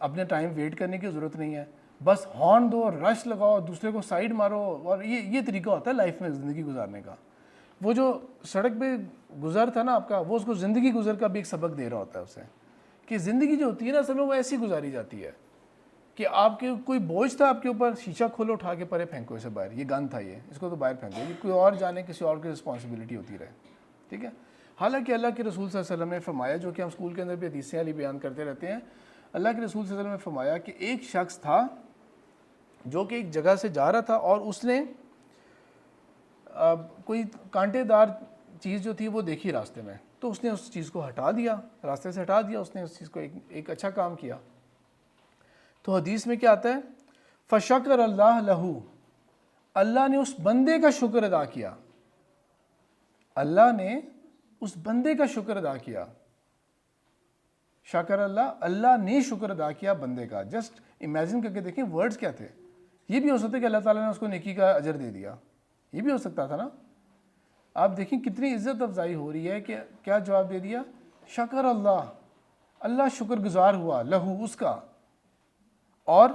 اپنے ٹائم ویٹ کرنے کی ضرورت نہیں ہے, بس ہارن دو, رش لگاؤ, دوسرے کو سائڈ مارو, اور یہ طریقہ ہوتا ہے لائف میں زندگی گزارنے کا. وہ جو سڑک پہ گزر تھا نا آپ کا, وہ اس کو زندگی گزر کا بھی ایک سبق دے رہا ہوتا ہے اسے, کہ زندگی جو ہوتی ہے نا اصل میں وہ ایسی گزاری جاتی ہے کہ آپ کے کوئی بوجھ تھا آپ کے اوپر, شیشہ کھولو اٹھا کے پرے پھینکو اسے باہر, یہ گن تھا یہ, اس کو تو باہر پھینکو, یہ کوئی اور جانے کسی اور کی رسپانسبلٹی ہوتی رہے, ٹھیک ہے. حالانکہ اللہ کے رسول صلی اللہ علیہ وسلم نے فرمایا, جو کہ ہم اسکول کے اندر بھی حدیثیں علی بیان کرتے رہتے ہیں, اللہ کے رسول صلی اللہ علیہ وسلم نے فرمایا کہ ایک شخص تھا جو کہ ایک جگہ سے جا رہا تھا اور اس نے کوئی کانٹے دار چیز جو تھی وہ دیکھی راستے میں, تو اس نے اس چیز کو ہٹا دیا, راستے سے ہٹا دیا, اس نے اس چیز کو ایک اچھا کام کیا. تو حدیث میں کیا آتا ہے, فشکر اللہ لہو, اللہ نے اس بندے کا شکر ادا کیا, اللہ نے اس بندے کا شکر ادا کیا. شکر اللہ, اللہ نے شکر ادا کیا بندے کا. جسٹ امیجن کر کے دیکھیں ورڈز کیا تھے. یہ بھی ہو سکتا ہے کہ اللہ تعالیٰ نے اس کو نیکی کا اجر دے دیا, یہ بھی ہو سکتا تھا نا. آپ دیکھیں کتنی عزت افزائی ہو رہی ہے کہ کیا جواب دے دیا, شکر اللہ, اللہ شکر گزار ہوا, لہو اس کا, اور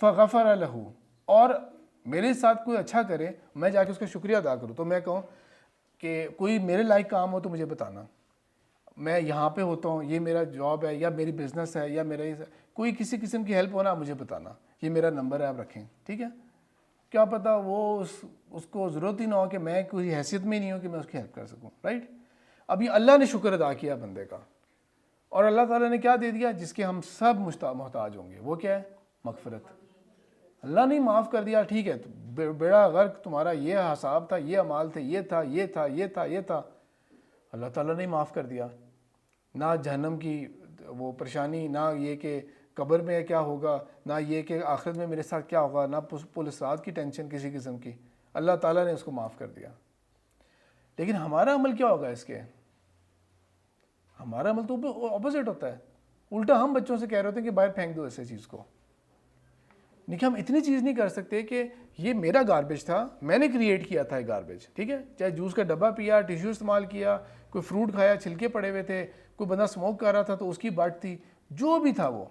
فغفر لہو, اور میرے ساتھ کوئی اچھا کرے میں جا کے اس کا شکریہ ادا کروں. تو میں کہوں کہ کوئی میرے لائق کام ہو تو مجھے بتانا, میں یہاں پہ ہوتا ہوں, یہ میرا جاب ہے یا میری بزنس ہے یا میرا کوئی کسی قسم کی ہیلپ ہونا مجھے بتانا, یہ میرا نمبر ہے آپ رکھیں, ٹھیک ہے. کیا پتہ وہ اس کو ضرورت ہی نہ ہو کہ میں کوئی حیثیت میں نہیں ہوں کہ میں اس کی ہیلپ کر سکوں, رائٹ. ابھی اللہ نے شکر ادا کیا بندے کا, اور اللہ تعالیٰ نے کیا دے دیا جس کے ہم سب محتاج ہوں گے, وہ کیا ہے, مغفرت. اللہ نے معاف کر دیا, ٹھیک ہے, بیڑا غرق تمہارا یہ حساب تھا, یہ اعمال تھے, یہ تھا یہ تھا یہ تھا یہ تھا, اللہ تعالیٰ نے معاف کر دیا. نہ جہنم کی وہ پریشانی, نہ یہ کہ قبر میں کیا ہوگا, نہ یہ کہ آخرت میں میرے ساتھ کیا ہوگا, نہ پولیس رات کی ٹینشن کسی قسم کی, اللہ تعالیٰ نے اس کو معاف کر دیا. لیکن ہمارا عمل کیا ہوگا اس کے, ہمارا عمل تو اپوزٹ ہوتا ہے, الٹا ہم بچوں سے کہہ رہے ہوتے ہیں کہ باہر پھینک دو ایسے چیز کو. دیکھیں ہم اتنی چیز نہیں کر سکتے کہ یہ میرا گاربیج تھا, میں نے کریٹ کیا تھا یہ گاربیج, ٹھیک ہے, چاہے جوس کا ڈبہ پیا, ٹیشو استعمال کیا, کوئی فروٹ کھایا, چھلکے پڑے ہوئے تھے, کوئی بندہ اسموک کر رہا تھا تو اس کی بٹ تھی, جو بھی تھا وہ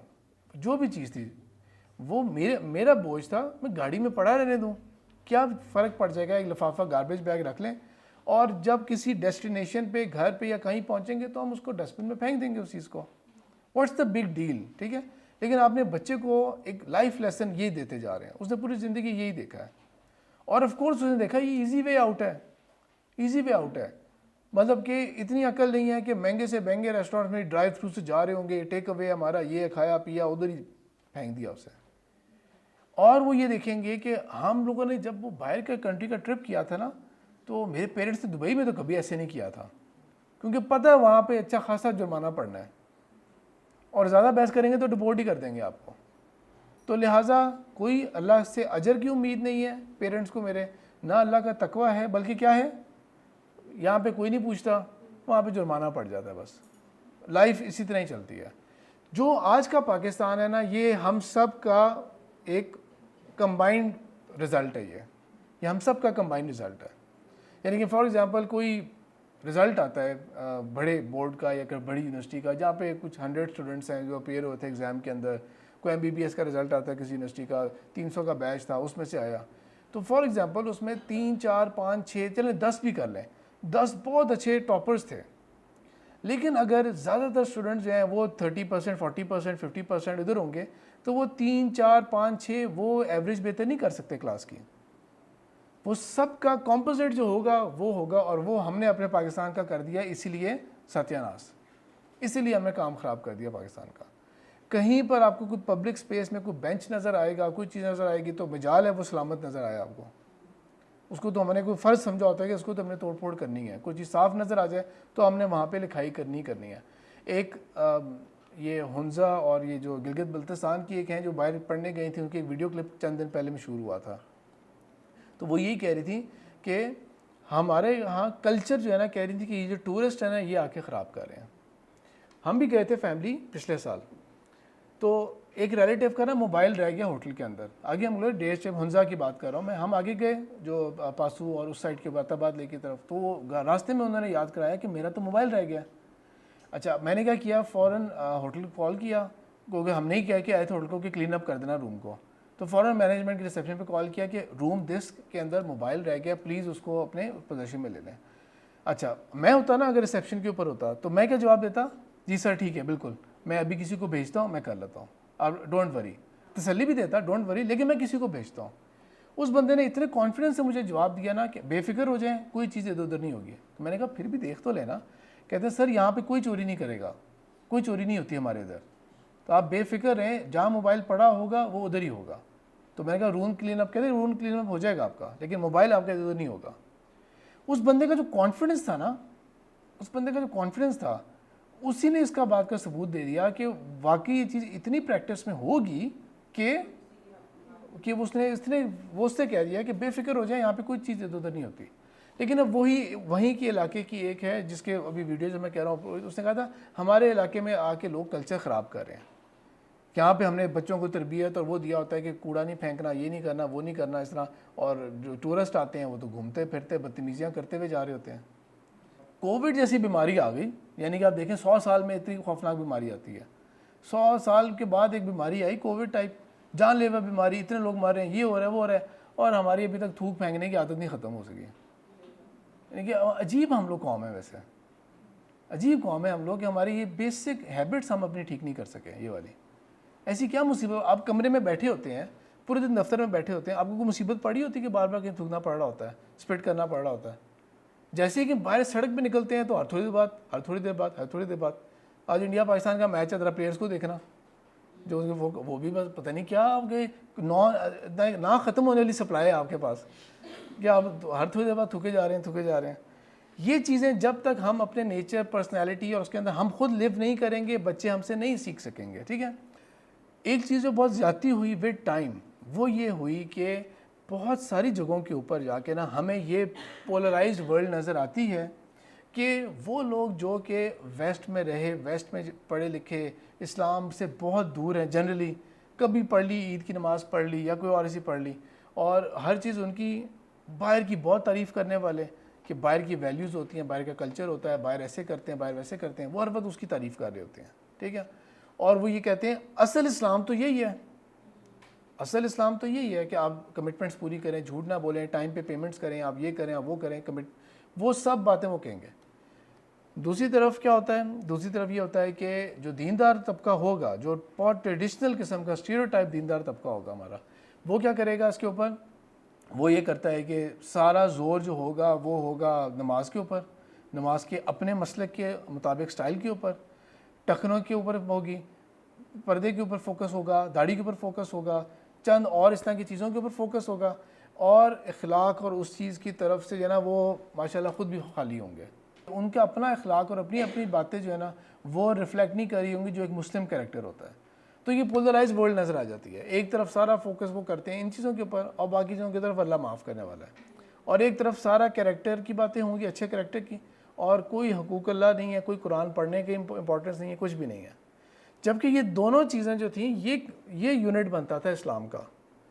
جو بھی چیز تھی وہ میرا بوجھ تھا, میں گاڑی میں پڑا رہنے دوں, کیا فرق پڑ جائے گا, ایک لفافہ گاربیج بیگ رکھ لیں اور جب کسی ڈیسٹینیشن پہ گھر پہ یا کہیں پہنچیں گے تو ہم اس کو ڈسٹ بن میں پھینک دیں گے اس چیز کو. واٹس دا بگ ڈیل, ٹھیک ہے. لیکن آپ نے بچے کو ایک لائف لیسن یہ دیتے جا رہے ہیں, اس نے پوری زندگی یہی دیکھا ہے, اور آف کورس اس نے دیکھا یہ ایزی وے آؤٹ ہے, ایزی وے آؤٹ ہے. مطلب کہ اتنی عقل نہیں ہے کہ مہنگے سے مہنگے ریسٹورینٹ میں ڈرائیو تھرو سے جا رہے ہوں گے, ٹیک اوے ہمارا یہ کھایا پیا ادھر ہی پھینک دیا اسے. اور وہ یہ دیکھیں گے کہ ہم لوگوں نے جب وہ باہر کے کنٹری کا ٹرپ کیا تھا نا, تو میرے پیرنٹس نے دبئی میں تو کبھی ایسے نہیں کیا تھا, کیونکہ پتہ ہے وہاں پہ اچھا خاصا جرمانہ پڑنا ہے, اور زیادہ بحث کریں گے تو ڈپورٹ ہی کر دیں گے آپ کو. تو لہٰذا کوئی اللہ سے اجر کی امید نہیں ہے پیرنٹس کو میرے, نہ اللہ کا تقوی ہے, بلکہ کیا ہے, یہاں پہ کوئی نہیں پوچھتا, وہاں پہ جرمانہ پڑ جاتا ہے, بس لائف اسی طرح ہی چلتی ہے. جو آج کا پاکستان ہے نا, یہ ہم سب کا ایک کمبائنڈ رزلٹ ہے, یہ ہم سب کا کمبائنڈ رزلٹ ہے. یعنی کہ فار ایگزامپل کوئی رزلٹ آتا ہے بڑے بورڈ کا یا بڑی یونیورسٹی کا, جہاں پہ کچھ 100 اسٹوڈنٹس ہیں جو اپیئر ہوتے ہیں ایگزام کے اندر, کوئی MBBS کا رزلٹ آتا ہے کسی یونیورسٹی کا, 300 کا بیچ تھا اس میں سے آیا, تو فار ایگزامپل اس میں 3 4 5 6 چلیں 10 بھی کر لیں, 10 بہت اچھے ٹاپرز تھے. لیکن اگر زیادہ تر اسٹوڈنٹس جو ہیں وہ 30%, 40%, 50% ادھر ہوں گے, تو وہ 3 4 5 6 وہ ایوریج بہتر نہیں کر سکتے کلاس کی. وہ سب کا کمپوزٹ جو ہوگا وہ ہوگا, اور وہ ہم نے اپنے پاکستان کا کر دیا, اسی لیے ستیہ ناس, اسی لیے ہم نے کام خراب کر دیا پاکستان کا. کہیں پر آپ کو کوئی پبلک سپیس میں کوئی بینچ نظر آئے گا, کوئی چیز نظر آئے گی, تو مجال ہے وہ سلامت نظر آئے آپ کو, اس کو تو ہم نے کوئی فرض سمجھا ہوتا ہے کہ اس کو تو ہم نے توڑ پھوڑ کرنی ہے. کوئی چیز صاف نظر آ جائے تو ہم نے وہاں پہ لکھائی کرنی ہے. ایک یہ ہنزا اور یہ جو گلگت بلتستان کی ایک ہیں جو باہر پڑھنے گئی تھیں, ان کی ایک ویڈیو کلپ چند دن پہلے مشہور ہوا تھا, تو وہ یہی کہہ رہی تھی کہ ہمارے یہاں کلچر جو ہے نا, کہہ رہی تھی کہ یہ جو ٹورسٹ ہیں نا یہ آ کے خراب کر رہے ہیں. ہم بھی گئے تھے فیملی پچھلے سال, تو ایک ریلیٹیو کا نا موبائل رہ گیا ہوٹل کے اندر. آگے ہم لوگ ڈیش ہنزا کی بات کر رہا ہوں میں, ہم آگے گئے جو پاسو اور اس سائڈ کے آباد لے کی طرف, تو راستے میں انہوں نے یاد کرایا کہ میرا تو موبائل رہ گیا. اچھا میں نے کیا فوراً ہوٹل کال کیا, کیونکہ ہم نہیں کہہ کے آئے تھے ہوٹل کو کہ کلین اپ کر دینا روم کو, تو فوراً مینجمنٹ کی ریسیپشن پہ کال کیا کہ روم دس کے اندر موبائل رہ گیا, پلیز اس کو اپنے پوزیشن میں لے لیں. اچھا میں ہوتا نا اگر ریسیپشن کے اوپر ہوتا تو میں کیا جواب دیتا, جی سر ٹھیک ہے بالکل, میں ابھی کسی کو بھیجتا ہوں, میں کر لیتا ہوں, آپ ڈونٹ وری, تسلی بھی دیتا ڈونٹ وری, لیکن میں کسی کو بھیجتا ہوں. اس بندے نے اتنے کانفیڈنس سے مجھے جواب دیا نا کہ بے فکر ہو جائیں, کوئی چیز ادھر ادھر نہیں ہوگی. تو میں نے کہا پھر بھی دیکھ تو لینا. کہتے ہیں سر یہاں پہ کوئی چوری نہیں کرے گا, کوئی چوری نہیں ہوتی ہمارے ادھر, تو آپ بے فکر رہیں, جہاں موبائل پڑا ہوگا وہ ادھر ہی ہوگا. تو میں نے کہا روم کلین اپ, کہتے ہیں روم کلین اپ ہو جائے گا آپ کا, لیکن موبائل آپ کا ادھر نہیں ہوگا. اس بندے کا جو کانفیڈنس تھا نا, اس بندے کا جو کانفیڈنس تھا, اسی نے اس کا بات کا ثبوت دے دیا کہ واقعی یہ چیز اتنی پریکٹس میں ہوگی کہ اس نے کہہ دیا کہ بے فکر ہو جائے, یہاں پہ کوئی چیز ادھر ادھر نہیں ہوتی. لیکن اب وہیں کے علاقے کی ایک ہے جس کے ابھی ویڈیوز میں کہہ رہا ہوں, اس نے کہا تھا ہمارے علاقے میں آ کے لوگ کلچر خراب کر رہے ہیں, یہاں پہ ہم نے بچوں کو تربیت اور وہ دیا ہوتا ہے کہ کوڑا نہیں پھینکنا, یہ نہیں کرنا, وہ نہیں کرنا, اس طرح. اور جو ٹورسٹ آتے ہیں وہ تو گھومتے پھرتے بدتمیزیاں کرتے ہوئے جا رہے ہوتے ہیں. کووڈ جیسی بیماری آ گئی, یعنی کہ آپ دیکھیں 100 سال میں اتنی خوفناک بیماری آتی ہے, 100 سال کے بعد ایک بیماری آئی کووڈ ٹائپ, جان لیوا بیماری, اتنے لوگ مر رہے ہیں, یہ ہو رہا ہے وہ ہو رہا ہے, اور ہماری ابھی تک تھوک پھینکنے کی عادت نہیں ختم ہو سکی. یعنی کہ عجیب ہم لوگ قوم ہیں, ویسے عجیب قوم ہے ہم لوگ کہ ہماری یہ بیسک ہیبٹس ہم اپنی ٹھیک نہیں کر سکے. یہ والی ایسی کیا مصیبت, آپ کمرے میں بیٹھے ہوتے ہیں, پورے دن دفتر میں بیٹھے ہوتے ہیں, آپ کو کوئی مصیبت پڑی ہوتی ہے کہ بار بار کہیں تھوکنا پڑ رہا ہوتا ہے, اسپٹ کرنا پڑ رہا ہوتا ہے. جیسے کہ باہر سڑک پہ نکلتے ہیں تو ہر تھوڑی دیر بعد آج انڈیا پاکستان کا میچ ہے, ذرا پلیئرس کو دیکھنا, جو وہ بھی بس پتہ نہیں کیا آپ کے نہ ختم ہونے والی سپلائی ہے آپ کے پاس, کہ آپ ہر تھوڑی دیر بعد تھوکے جا رہے ہیں. یہ چیزیں جب تک ہم اپنے نیچر, پرسنالٹی اور اس کے اندر ہم خود لیو نہیں کریں گے, بچے ہم سے نہیں سیکھ سکیں گے. ٹھیک ہے. ایک چیز جو بہت زیادتی ہوئی ود ٹائم, وہ یہ ہوئی کہ بہت ساری جگہوں کے اوپر جا کے نا ہمیں یہ پولرائزڈ ورلڈ نظر آتی ہے کہ وہ لوگ جو کہ ویسٹ میں رہے, ویسٹ میں پڑھے لکھے, اسلام سے بہت دور ہیں جنرلی, کبھی پڑھ لی عید کی نماز پڑھ لی یا کوئی اور ایسی پڑھ لی, اور ہر چیز ان کی باہر کی بہت تعریف کرنے والے کہ باہر کی ویلیوز ہوتی ہیں, باہر کا کلچر ہوتا ہے, باہر ایسے کرتے ہیں, باہر ویسے کرتے ہیں, وہ ہر وقت اس کی تعریف کر رہے ہوتے ہیں. ٹھیک ہے. اور وہ یہ کہتے ہیں اصل اسلام تو یہی ہے, اصل اسلام تو یہی ہے کہ آپ کمٹمنٹس پوری کریں, جھوٹ نہ بولیں, ٹائم پہ پیمنٹس کریں, آپ یہ کریں, آپ وہ کریں, وہ سب باتیں وہ کہیں گے. دوسری طرف کیا ہوتا ہے, دوسری طرف یہ ہوتا ہے کہ جو دیندار طبقہ ہوگا, جو بہت ٹریڈیشنل قسم کا اسٹیریوٹائپ دیندار طبقہ ہوگا ہمارا, وہ کیا کرے گا اس کے اوپر, وہ یہ کرتا ہے کہ سارا زور جو ہوگا وہ ہوگا نماز کے اوپر, نماز کے اپنے مسلک کے مطابق سٹائل کے اوپر, ٹخنوں کے اوپر ہوگی, پردے کے اوپر فوکس ہوگا, داڑھی کے اوپر فوکس ہوگا, چند اور اس طرح کی چیزوں کے اوپر فوکس ہوگا, اور اخلاق اور اس چیز کی طرف سے جو ہے نا وہ ماشاءاللہ خود بھی خالی ہوں گے. ان کا اپنا اخلاق اور اپنی اپنی باتیں جو ہے نا وہ ریفلیکٹ نہیں کر رہی ہوں گی جو ایک مسلم کریکٹر ہوتا ہے. تو یہ پولرائز ورلڈ نظر آ جاتی ہے. ایک طرف سارا فوکس وہ کرتے ہیں ان چیزوں کے اوپر اور باقی چیزوں کی طرف اللہ معاف کرنے والا ہے, اور ایک طرف سارا کریکٹر کی باتیں ہوں گی, اچھے کریکٹر کی, اور کوئی حقوق اللہ نہیں ہے, کوئی قرآن پڑھنے کی امپورٹنس نہیں ہے, کچھ بھی نہیں ہے. جبکہ یہ دونوں چیزیں جو تھیں یہ یونٹ بنتا تھا اسلام کا.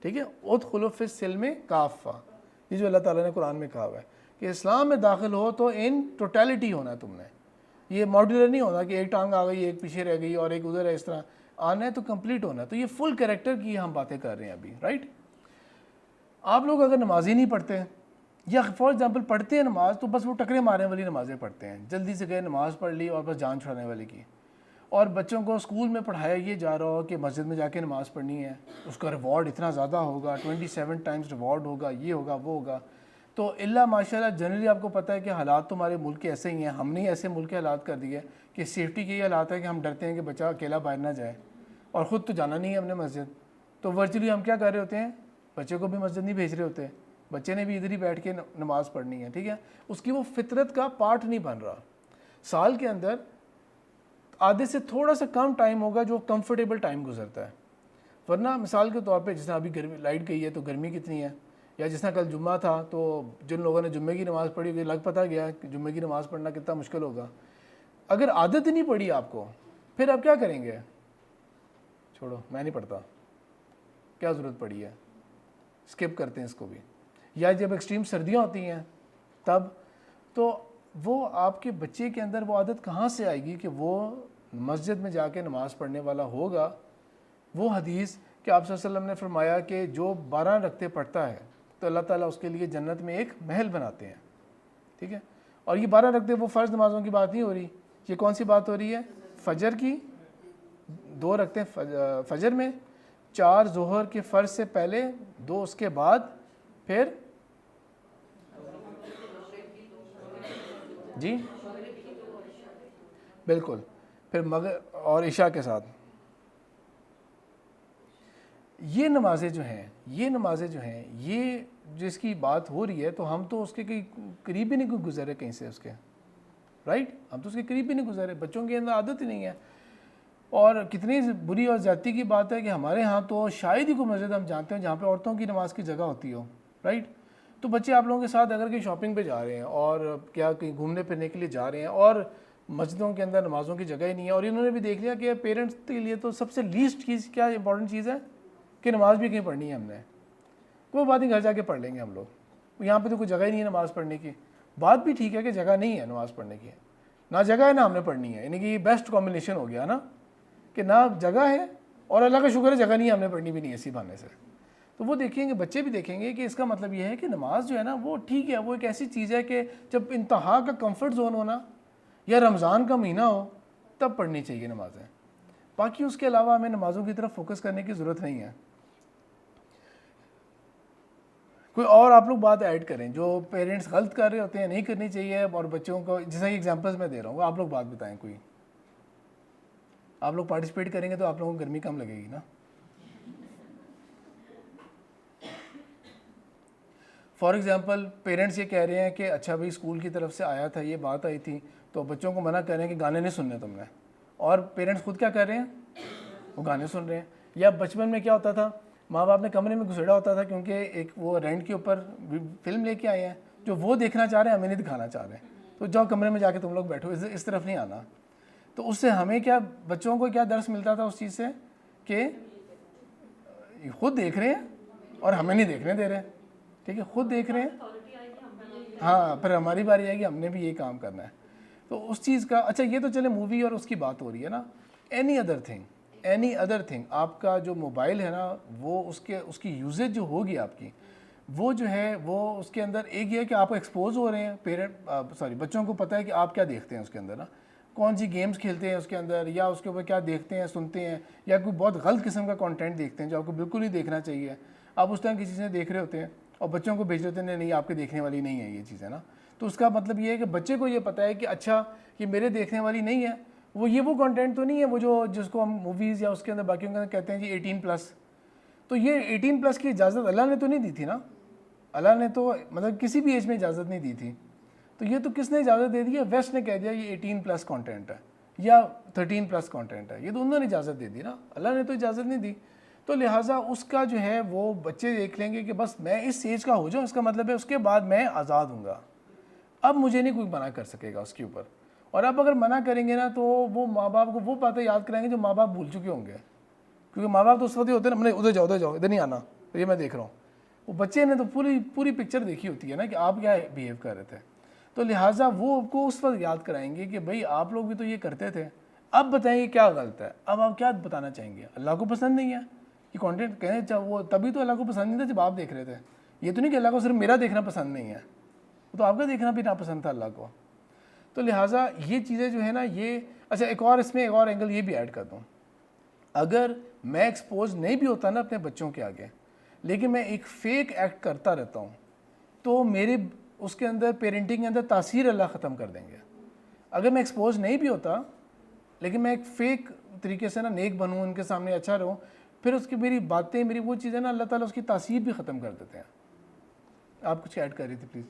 ٹھیک ہے, ادخلوا فی السلم کافہ, یہ جو اللہ تعالیٰ نے قرآن میں کہا ہوا ہے کہ اسلام میں داخل ہو تو ان ٹوٹیلٹی ہونا ہے تم نے. یہ ماڈیولر نہیں ہونا کہ ایک ٹانگ آ گئی ایک پیچھے رہ گئی اور ایک ادھر ہے, اس طرح آنا ہے تو کمپلیٹ ہونا ہے. تو یہ فل کریکٹر کی ہم باتیں کر رہے ہیں ابھی, رائٹ. آپ لوگ اگر نماز ہی نہیں پڑھتے یا فار ایگزامپل پڑھتے ہیں نماز تو بس وہ ٹکرے مارنے والی نمازیں پڑھتے ہیں, جلدی سے گئے نماز پڑھ لی اور بس جان چھڑانے والی کی, اور بچوں کو اسکول میں پڑھایا یہ جا رہا ہو کہ مسجد میں جا کے نماز پڑھنی ہے, اس کا ریوارڈ اتنا زیادہ ہوگا, 27 ٹائمز ریوارڈ ہوگا, یہ ہوگا وہ ہوگا. تو اللہ ماشاءاللہ جنرلی آپ کو پتہ ہے کہ حالات تو ہمارے ملک کے ایسے ہی ہیں, ہم نے ایسے ملک کے حالات کر دیے کہ سیفٹی کے یہ حالات ہے کہ ہم ڈرتے ہیں کہ بچہ اکیلا باہر نہ جائے, اور خود تو جانا نہیں ہے ہم نے مسجد. تو ورچولی ہم کیا کر رہے ہوتے ہیں, بچے کو بھی مسجد نہیں بھیج رہے ہوتے, بچے نے بھی ادھر ہی بیٹھ کے نماز پڑھنی ہے. ٹھیک ہے, اس کی وہ فطرت کا پارٹ نہیں بن رہا. سال کے اندر آدھے سے تھوڑا سا کم ٹائم ہوگا جو کمفرٹیبل ٹائم گزرتا ہے, ورنہ مثال کے طور پہ جس طرح ابھی گرمی لائٹ گئی ہے تو گرمی کتنی ہے, یا جس طرح کل جمعہ تھا تو جن لوگوں نے جمعے کی نماز پڑھی ہوگی لگ پتہ گیا کہ جمعے کی نماز پڑھنا کتنا مشکل ہوگا. اگر عادت ہی نہیں پڑی آپ کو, پھر آپ کیا کریں گے, چھوڑو میں نہیں پڑھتا, کیا ضرورت پڑی ہے, اسکپ کرتے ہیں اس کو بھی. یا جب ایکسٹریم سردیاں ہوتی ہیں تب, تو وہ آپ کے بچے کے اندر وہ عادت کہاں سے آئے گی کہ وہ مسجد میں جا کے نماز پڑھنے والا ہوگا. وہ حدیث کہ آپ صلی اللہ علیہ وسلم نے فرمایا کہ جو 12 رکعتیں پڑھتا ہے تو اللہ تعالیٰ اس کے لیے جنت میں ایک محل بناتے ہیں. ٹھیک ہے, اور یہ 12 رکعتیں وہ فرض نمازوں کی بات نہیں ہو رہی, یہ کون سی بات ہو رہی ہے, فجر کی 2 رکعتیں فجر میں, 4 ظہر کے فرض سے پہلے, 2 اس کے بعد, پھر جی بالکل, پھر مغرب اور عشاء کے ساتھ. یہ نمازیں جو ہیں یہ جس کی بات ہو رہی ہے تو ہم تو اس کے قریب بھی نہیں گزرے کہیں سے اس کے, رائٹ, ہم تو اس کے قریب بھی نہیں گزرے. بچوں کے اندر عادت ہی نہیں ہے. اور کتنی بری اور زیادتی کی بات ہے کہ ہمارے ہاں تو شاید ہی کوئی مسجد ہم جانتے ہیں جہاں پہ عورتوں کی نماز کی جگہ ہوتی ہو, رائٹ. تو بچے آپ لوگوں کے ساتھ اگر کہیں شاپنگ پہ جا رہے ہیں اور کیا کہیں گھومنے پھرنے کے لیے جا رہے ہیں اور مسجدوں کے اندر نمازوں کی جگہ ہی نہیں ہے, اور انہوں نے بھی دیکھ لیا کہ پیرنٹس کے لیے تو سب سے لیسٹ چیز کیا امپورٹنٹ چیز ہے کہ نماز بھی کہیں پڑھنی ہے ہم نے, کوئی بات نہیں گھر جا کے پڑھ لیں گے ہم لوگ, یہاں پہ تو کوئی جگہ ہی نہیں ہے نماز پڑھنے کی. بات بھی ٹھیک ہے کہ جگہ نہیں ہے نماز پڑھنے کی, نہ جگہ ہے نہ ہم نے پڑھنی ہے, یعنی کہ یہ بیسٹ کمبینیشن ہو گیا نا کہ نہ جگہ ہے اور اللہ کا شکر ہے جگہ نہیں ہے, ہم نے پڑھنی بھی نہیں اسی بہانے سے. تو وہ دیکھیں گے, بچے بھی دیکھیں گے کہ اس کا مطلب یہ ہے کہ نماز جو ہے نا وہ ٹھیک ہے, وہ ایک ایسی چیز ہے کہ جب انتہا کا کمفرٹ زون ہونا یا رمضان کا مہینہ ہو تب پڑھنی چاہیے نمازیں. باقی اس کے علاوہ ہمیں نمازوں کی طرف فوکس کرنے کی ضرورت نہیں ہے. کوئی اور آپ لوگ بات ایڈ کریں جو پیرنٹس غلط کر رہے ہوتے ہیں, نہیں کرنی چاہیے, اور بچوں کو جیسا ایگزامپلس میں دے رہا ہوں آپ لوگ بات بتائیں. کوئی آپ لوگ پارٹیسپیٹ کریں گے تو آپ لوگوں کو گرمی کم لگے گی نا. فار ایگزامپل پیرنٹس یہ کہہ رہے ہیں کہ اچھا بھائی اسکول کی طرف سے آیا تھا, یہ بات آئی تھی, تو بچوں کو منع کر رہے ہیں کہ گانے نہیں سننے تم نے, اور پیرنٹس خود کیا کر رہے ہیں, وہ گانے سن رہے ہیں. یا بچپن میں کیا ہوتا تھا, ماں باپ نے کمرے میں گھسیڑا ہوتا تھا کیونکہ ایک وہ رینٹ کے اوپر فلم لے کے آئے ہیں جو وہ دیکھنا چاہ رہے ہیں, ہمیں نہیں دکھانا چاہ رہے ہیں, تو جاؤ کمرے میں جا کے تم لوگ بیٹھو, اس طرف نہیں آنا. تو اس سے ہمیں کیا, بچوں کو کیا درس ملتا تھا اس چیز سے کہ خود دیکھ رہے ہیں اور ہمیں نہیں دیکھنے دے رہے. ٹھیک ہے, خود دیکھ رہے ہیں, ہاں پھر ہماری باری آئے گی, ہم نے بھی یہی کام کرنا ہے. تو اس چیز کا اچھا, یہ تو چلے مووی اور اس کی بات ہو رہی ہے نا. اینی ادر تھنگ آپ کا جو موبائل ہے نا, وہ اس کی یوزیج جو ہوگی آپ کی, وہ جو ہے وہ اس کے اندر ایک یہ ہے کہ آپ ایکسپوز ہو رہے ہیں بچوں کو پتہ ہے کہ آپ کیا دیکھتے ہیں اس کے اندر نا، کون سی گیمز کھیلتے ہیں اس کے اندر، یا اس کے اوپر کیا دیکھتے ہیں سنتے ہیں، یا کوئی بہت غلط قسم کا کانٹینٹ دیکھتے ہیں جو آپ کو بالکل نہیں دیکھنا چاہیے. آپ اس طرح کی چیزیں دیکھ رہے ہوتے ہیں اور بچوں کو بھیج دیتے ہیں نہیں آپ کے دیکھنے والی نہیں ہے یہ چیزیں نا. تو اس کا مطلب یہ ہے کہ بچے کو یہ پتہ ہے کہ اچھا یہ میرے دیکھنے والی نہیں ہے، وہ کانٹینٹ تو نہیں ہے وہ جس کو ہم موویز یا اس کے اندر باقیوں کے اندر کہتے ہیں جی 18+. تو یہ 18+ کی اجازت اللہ نے تو نہیں دی تھی نا، اللہ نے تو مطلب کسی بھی ایج میں اجازت نہیں دی تھی. تو یہ تو کس نے اجازت دے دی ہے؟ ویسٹ نے کہہ دیا یہ 18+ کانٹینٹ ہے یا 13+ کانٹینٹ ہے. یہ تو انہوں نے اجازت دے دی نا، اللہ نے تو اجازت نہیں دی. تو لہٰذا اس کا جو ہے وہ بچے دیکھ لیں گے کہ بس میں اس ایج کا ہو جاؤں، اس کا مطلب ہے اس کے بعد میں آزاد ہوں گا، اب مجھے نہیں کوئی منع کر سکے گا اس کے اوپر. اور اب اگر منع کریں گے نا تو وہ ماں باپ کو وہ باتیں یاد کرائیں گے جو ماں باپ بھول چکے ہوں گے، کیونکہ ماں باپ تو اس وقت ہی ہوتے ہیں نا ادھر جاؤ ادھر نہیں آنا، یہ میں دیکھ رہا ہوں. وہ بچے نے تو پوری پکچر دیکھی ہوتی ہے نا کہ آپ کیا بیہیو کر رہے تھے. تو لہٰذا وہ آپ کو اس وقت یاد کرائیں گے کہ بھائی آپ لوگ بھی تو یہ کرتے تھے، اب بتائیں یہ کیا غلط ہے، اب آپ کیا بتانا چاہیں گے. اللہ کو پسند نہیں ہے یہ کانٹینٹ، کہیں وہ تبھی تو اللہ کو پسند نہیں تھا جب آپ دیکھ رہے تھے. یہ تو نہیں کہ اللہ کو صرف میرا دیکھنا پسند نہیں ہے، وہ تو آپ کا دیکھنا بھی ناپسند تھا اللہ کو. تو لہٰذا یہ چیزیں جو ہے نا یہ اچھا اس میں ایک اور اینگل یہ بھی ایڈ کر دوں. اگر میں ایکسپوز نہیں بھی ہوتا نا اپنے بچوں کے آگے، لیکن میں ایک فیک ایکٹ کرتا رہتا ہوں، تو میرے اس کے اندر پیرنٹنگ کے اندر تاثیر اللہ ختم کر دیں گے. اگر میں ایکسپوز نہیں بھی ہوتا لیکن میں ایک فیک طریقے سے نا نیک بنوں، ان کے سامنے اچھا رہوں، پھر اس کی میری باتیں میری وہ چیزیں نا اللہ تعالیٰ اس کی تاثیر بھی ختم کر دیتے ہیں. آپ کچھ ایڈ کر رہی تھی پلیز.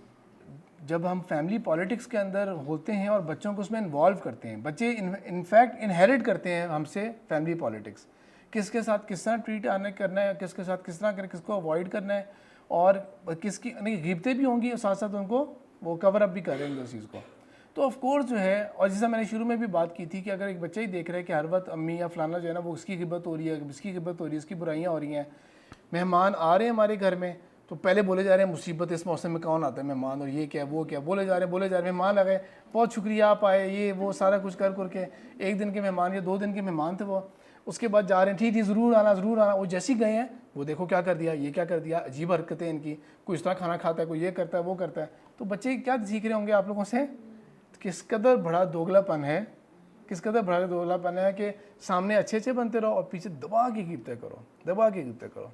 جب ہم فیملی پالیٹکس کے اندر ہوتے ہیں اور بچوں کو اس میں انوالو کرتے ہیں، بچے انفیکٹ انہیریٹ کرتے ہیں ہم سے فیملی پالیٹکس، کس کے ساتھ کس طرح ٹریٹ کرنا ہے، کس کے ساتھ کس طرح کس کو اوائڈ کرنا ہے، اور کس کی غیبتیں بھی ہوں گی اور ساتھ ساتھ ان کو وہ کور اپ بھی کریں گے اس چیز کو. تو آف کورس جو ہے، اور جیسا میں نے شروع میں بھی بات کی تھی کہ اگر ایک بچہ ہی دیکھ رہا ہے کہ ہر وقت امی یا فلانا جو ہے نا وہ اس کی غیبت ہو رہی ہے، اس کی غیبت ہو رہی ہے، اس کی برائیاں ہو رہی ہیں، مہمان آ رہے ہیں ہمارے گھر میں تو پہلے بولے جا رہے ہیں مصیبت اس موسم میں کون آتا ہے مہمان، اور یہ کیا وہ کیا بولے جا رہے ہیں مہمان آ گئے، بہت شکریہ آپ آئے، یہ وہ سارا کچھ کر کے 1 دن کے مہمان یا 2 دن کے مہمان تھے وہ، اس کے بعد جا رہے ہیں ٹھیک ضرور آنا. وہ جیسے ہی گئے ہیں وہ دیکھو کیا کر دیا، یہ کیا کر دیا، عجیب حرکتیں ان کی، کوئی اس طرح کھانا کھاتا ہے، کوئی یہ کرتا ہے وہ کرتا ہے. تو بچے کیا سیکھ رہے ہوں گے آپ لوگوں سے؟ کس قدر بڑا دوگلا پن ہے، کس قدر بڑا دوگلا پن ہے کہ سامنے اچھے بنتے رہو اور پیچھے دبا کے غیبتیں کرو.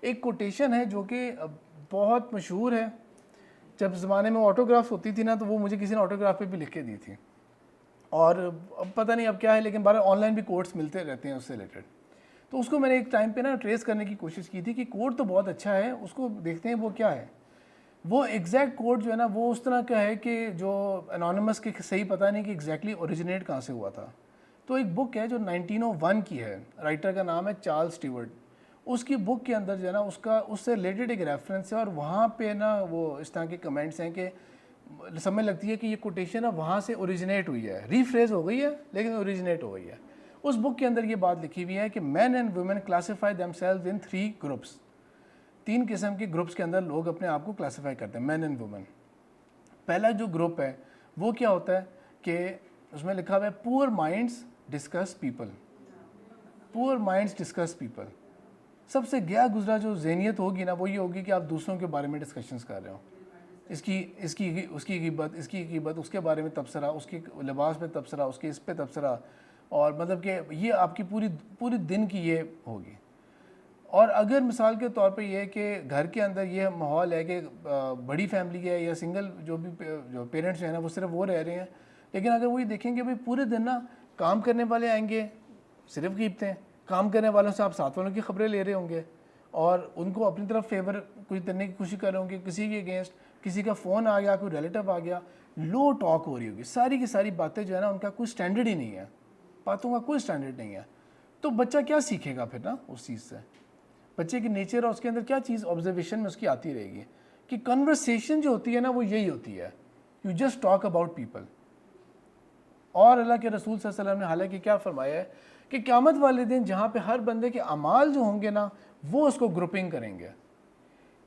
ایک کوٹیشن ہے جو کہ بہت مشہور ہے. جب زمانے میں آٹوگراف ہوتی تھی نا تو وہ مجھے کسی نے آٹوگراف پہ بھی لکھ کے دی تھی، اور اب پتہ نہیں اب کیا ہے، لیکن آن لائن بھی کوٹس ملتے رہتے ہیں اس سے ریلیٹڈ. تو اس کو میں نے ایک ٹائم پہ نا ٹریس کرنے کی کوشش کی تھی کہ کوڈ تو بہت اچھا ہے، اس کو دیکھتے ہیں وہ کیا ہے. وہ ایگزیکٹ کوڈ جو ہے نا وہ اس طرح کا ہے کہ جو انونیمس کے صحیح پتہ نہیں کہ ایگزیکٹلی اوریجنیٹ کہاں سے ہوا تھا. تو ایک بک ہے جو 1901 کی ہے، رائٹر کا نام ہے چارلز اسٹیورٹ. اس کی بک کے اندر جو ہے نا اس سے ریلیٹڈ ایک ریفرنس ہے، اور وہاں پہ نا وہ اس طرح کے کمنٹس ہیں کہ سمجھ لگتی ہے کہ یہ کوٹیشن ہے وہاں سے اوریجنیٹ ہوئی ہے، ریفریز ہو گئی ہے لیکن اوریجنیٹ ہو گئی ہے. اس بک کے اندر یہ بات لکھی ہوئی ہے کہ men and women classify themselves in 3 groups. 3 قسم کے گروپس کے اندر لوگ اپنے آپ کو کلاسیفائی کرتے ہیں، مین اینڈ وومن. پہلا جو گروپ ہے وہ کیا ہوتا ہے کہ اس میں لکھا ہوا ہے پور مائنڈس ڈسکس پیپل. پور مائنڈس ڈسکس پیپل. سب سے گیا گزرا جو ذہنیت ہوگی نا وہ یہ ہوگی کہ آپ دوسروں کے بارے میں ڈسکشنز کر رہے ہو، اس کی غیبت، اس کے بارے میں تبصرہ، اس کے لباس پہ تبصرہ، اس کے اس پہ تبصرہ، اور مطلب کہ یہ آپ کی پوری دن کی یہ ہوگی. اور اگر مثال کے طور پہ یہ ہے کہ گھر کے اندر یہ ماحول ہے کہ بڑی فیملی ہے یا سنگل جو پیرنٹس ہیں نا وہ صرف وہ رہ رہے ہیں، لیکن اگر وہی دیکھیں کہ بھائی پورے دن نا کام کرنے والے آئیں گے صرف غیبتیں، کام کرنے والوں سے آپ ساتھ والوں کی خبریں لے رہے ہوں گے اور ان کو اپنی طرف فیور کچھ کرنے کی کوشش کر رہے ہوں گے، کسی کے اگینسٹ کسی کا فون آ گیا، کوئی ریلیٹو آ گیا، لو ٹاک ہو رہی ہوگی، ساری کی ساری باتیں جو ہے نا ان کا کوئی اسٹینڈرڈ ہی نہیں ہے، باتوں کا کوئی اسٹینڈرڈ نہیں ہے. تو بچہ کیا سیکھے گا پھر نا اس چیز سے؟ بچے کی نیچر اور اس کے اندر کیا چیز آبزرویشن میں اس کی آتی رہے گی کہ کنورسیشن جو ہوتی ہے نا وہ یہی ہوتی ہے، you just talk about people. اور اللہ کے رسول صلی اللہ علیہ وسلم نے حالانکہ کیا فرمایا ہے کہ قیامت والے دن جہاں پہ ہر بندے کے اعمال جو ہوں گے نا وہ اس کو گروپنگ کریں گے.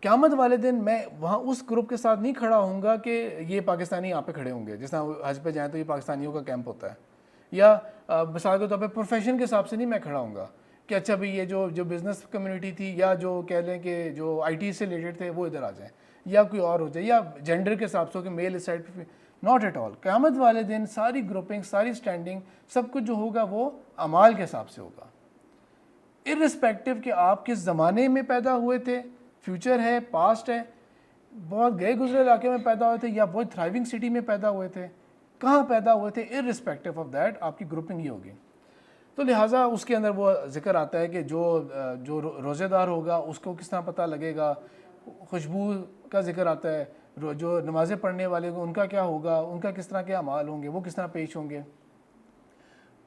قیامت والے دن میں وہاں اس گروپ کے ساتھ نہیں کھڑا ہوں گا کہ یہ پاکستانی یہاں پہ کھڑے ہوں گے، جس طرح حج پہ جائیں تو یہ پاکستانیوں کا کیمپ ہوتا ہے، یا مثال کے طور پہ پروفیشن کے حساب سے نہیں میں کھڑا ہوں گا. کہ اچھا بھئی یہ جو بزنس کمیونٹی تھی یا جو کہہ لیں کہ جو آئی ٹی سے ریلیٹڈ تھے وہ ادھر آ جائیں، یا کوئی اور ہو جائے، یا جینڈر کے حساب سے کہ میل اس سائڈ پہ، ناٹ ایٹ آل. قیامت والے دن ساری گروپنگ، ساری اسٹینڈنگ، سب کچھ جو ہوگا وہ اعمال کے حساب سے ہوگا، ارسپیکٹو کہ آپ کس زمانے میں پیدا ہوئے تھے، فیوچر ہے، پاسٹ ہے، بہت گئے گزرے علاقے میں پیدا ہوئے تھے یا بہت تھرائیونگ سٹی میں پیدا ہوئے تھے، کہاں پیدا ہوئے تھے، ارسپیکٹو آف دیٹ آپ کی گروپنگ ہی ہوگی. تو لہٰذا اس کے اندر وہ ذکر آتا ہے کہ جو روزے دار ہوگا اس کو کس طرح پتہ لگے گا، خوشبو کا ذکر آتا ہے، جو نمازیں پڑھنے والے ان کا کیا ہوگا، ان کا کس طرح کے اعمال ہوں گے، وہ کس طرح پیش ہوں گے.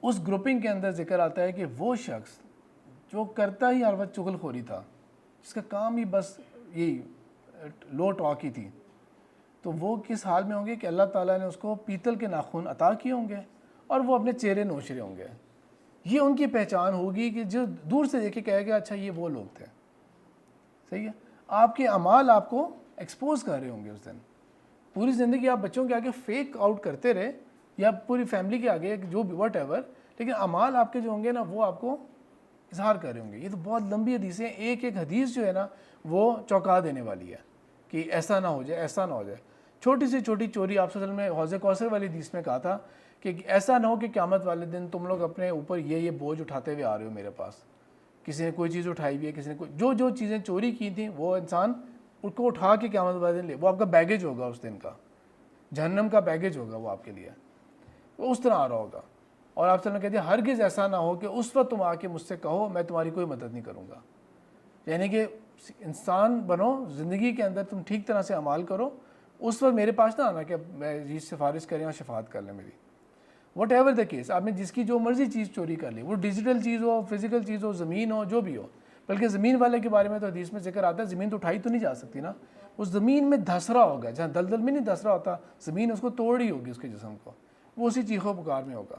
اس گروپنگ کے اندر ذکر آتا ہے کہ وہ شخص جو کرتا ہی ہر وقت چغل خوری تھا، جس کا کام ہی بس یہی لو ٹاک ہی تھی، تو وہ کس حال میں ہوں گے کہ اللہ تعالیٰ نے اس کو پیتل کے ناخن عطا کیے ہوں گے اور وہ اپنے چہرے نوچ رہے ہوں گے. یہ ان کی پہچان ہوگی کہ جو دور سے دیکھ کے کہے گا اچھا یہ وہ لوگ تھے. صحیح ہے. آپ کے اعمال آپ کو ایکسپوز کر رہے ہوں گے اس دن. پوری زندگی آپ بچوں کے آگے فیک آؤٹ کرتے رہے یا پوری فیملی کے آگے جو بھی واٹ ایور، لیکن اعمال آپ کے جو ہوں گے نا وہ آپ کو اظہار کر رہے ہوں گے. یہ تو بہت لمبی حدیث ہیں، ایک ایک حدیث جو ہے نا وہ چونکا دینے والی ہے کہ ایسا نہ ہو جائے، ایسا نہ ہو جائے. چھوٹی سے چھوٹی چوری آپ صلی اللہ علیہ وسلم نے حوض کوثر والی حدیث میں کہا تھا کہ ایسا نہ ہو کہ قیامت والے دن تم لوگ اپنے اوپر یہ بوجھ اٹھاتے ہوئے آ رہے ہو میرے پاس. کسی نے کوئی چیز اٹھائی ہوئی ہے، کسی نے کوئی جو چیزیں چوری کی تھیں وہ انسان ان کو اٹھا کے قیامت والے دن لے، وہ آپ کا بیگیج ہوگا اس دن کا، جہنم کا بیگیج ہوگا وہ آپ کے لیے، وہ اس طرح آ رہا ہوگا. اور آپ صلی اللہ علیہ وسلم کہتے ہیں ہرگز ایسا نہ ہو کہ اس وقت تم آ کے مجھ سے کہو میں تمہاری کوئی مدد نہیں کروں گا. یعنی کہ انسان بنو، زندگی کے اندر تم ٹھیک طرح سے اعمال کرو، اس وقت میرے پاس نہ آنا کہ میں یہ سفارش کریں اور شفاعت کر لیں میری. وٹ ایور دا کیس، آپ نے جس کی جو مرضی چیز چوری کر لی، وہ ڈیجیٹل چیز ہو، فزیکل چیز ہو، زمین ہو، جو بھی ہو. بلکہ زمین والے کے بارے میں تو حدیث میں ذکر آتا ہے زمین تو اٹھائی تو نہیں جا سکتی نا، اس زمین میں دھسرا ہوگا، جہاں دلدل میں نہیں دھسرا ہوتا، زمین اس کو توڑ ہی ہوگی اس کے جسم کو، وہ اسی چیخو پکار میں ہوگا.